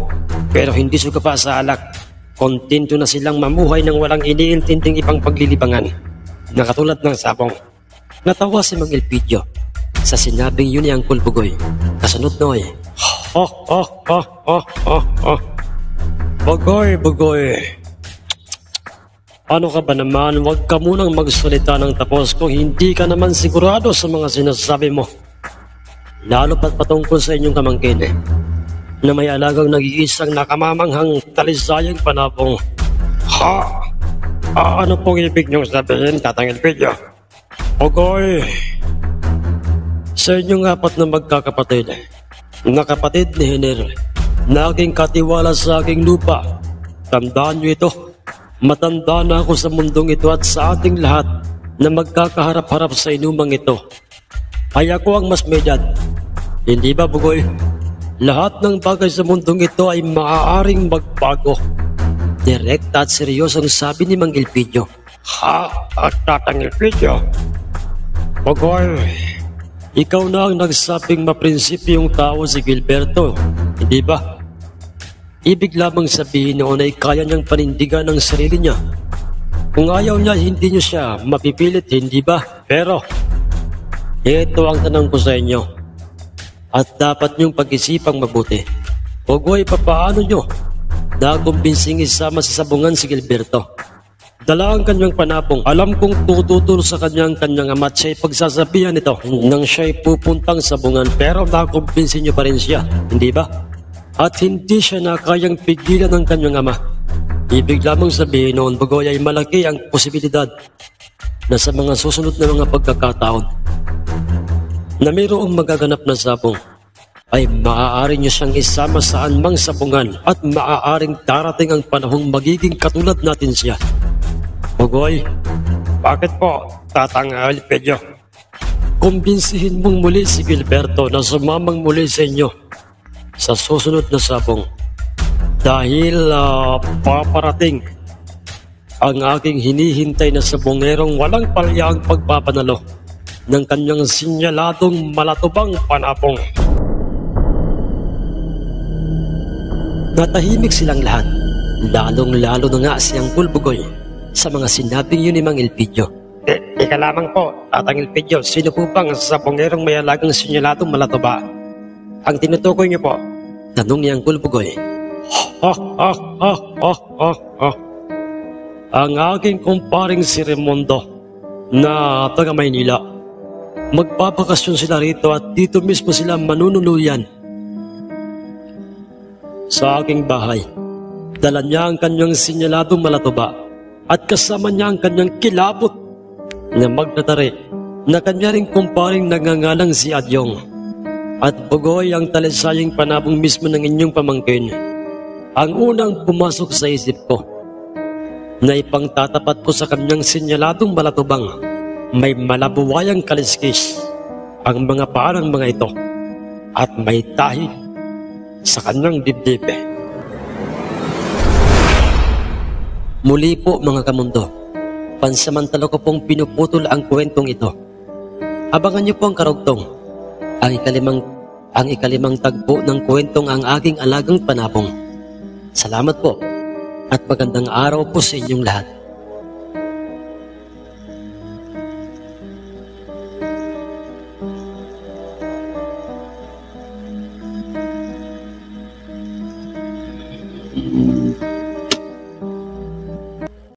pero hindi suka pa sa alak. Kontento na silang mamuhay ng walang iniintinding ibang paglilibangan, na katulad ng sabong. Natawa si Mang Elpidio sa sinabing yun ni Angkol Bugoy. Kasunod noy, Bugoy. Ano ka ba naman? Huwag ka munang magsalita ng tapos kung hindi ka naman sigurado sa mga sinasabi mo. Lalo pat patungkol sa inyong kamangkin na may alagang nag-iisang nakamamanghang talisayang panabong. Ano pong ibig niyong sabihin, Tatang Elpidio? Bugoy, sa inyong apat na magkakapatid, na kapatid ni Hiner, na aking katiwala sa aking lupa, tandaan niyo ito. Matanda na ako sa mundong ito at sa ating lahat na magkakaharap-harap sa inumang ito. Ay ako ang mas may edad. Hindi ba, Bugoy? Lahat ng bagay sa mundong ito ay maaaring magbago. Direkta at seryosong sabi ni Mang Elpidio. Tatang Elpidio? Bugoy, ikaw na ang nagsabing maprinsipyong tao si Gilberto, hindi ba? Ibig lamang sabihin noon ay kaya niyang panindigan ng sarili niya. Kung ayaw niya, hindi niyo siya mapipilit, hindi ba? Pero, ito ang tanong ko sa inyo. At dapat niyong pag-isipang mabuti. Bugoy, papaano niyo nakumbinsing isama sa sabungan si Gilberto? Dala ang kanyang panapong. Alam kong tututol sa kanyang ama at siya'y pagsasabihan ito nang siya'y pupuntang sabungan. Pero nakumbinsin niyo pa rin siya, hindi ba? At hindi siya na kayang pigilan ng kanyang ama. Ibig lamang sabihin noon, Bugoy, ay malaki ang posibilidad na sa mga susunod na mga pagkakataon na mayroong magaganap na sabong ay maaari niyo siyang isama sa anumang sabungan at maaaring darating ang panahong magiging katulad natin siya. Bugoy, bakit po, Tatang Elpidio? Kumbinsihin mong muli si Gilberto na sumamang muli sa inyo sa susunod na sabong dahil paparating ang aking hinihintay na sabongerong walang palyaang pagpapanalo ng kanyang sinyaladong malatubang panapong. Natahimik silang lahat, lalong-lalo na nga si Angkol Bugoy sa mga sinabing yun ni Mang Elpidio. Ika lamang po, Tatang Elpidio, sino po bang sabongerong may alagang sinyaladong malatuba? Ang tinutukoy niyo po? Tanong ni Angkol Bugoy. Ang aking kumparing si Raimundo na taga Maynila. Magpapakasyon sila rito at dito mismo sila manunuluyan sa aking bahay. Dala niya ang kanyang sinyaladong malatuba at kasama niya ang kanyang kilabot na magtatari na kanya ring kumparing nagngangalang si Adyong. At Bugoy, ang talisayang panabong mismo ng inyong pamangkin ang unang pumasok sa isip ko na ipangtatapat ko sa kanyang sinyaladong malatubang may malabuwayang kaliskis ang mga paa ng mga ito at may tahid sa kanyang dibdib. Muli po mga kamundo, pansamantala ko pong pinuputol ang kwentong ito. Abangan niyo po ang karugtong, ang ikalimang tagpo ng kwentong Ang Aking Alagang Panabong. Salamat po at magandang araw po sa inyong lahat.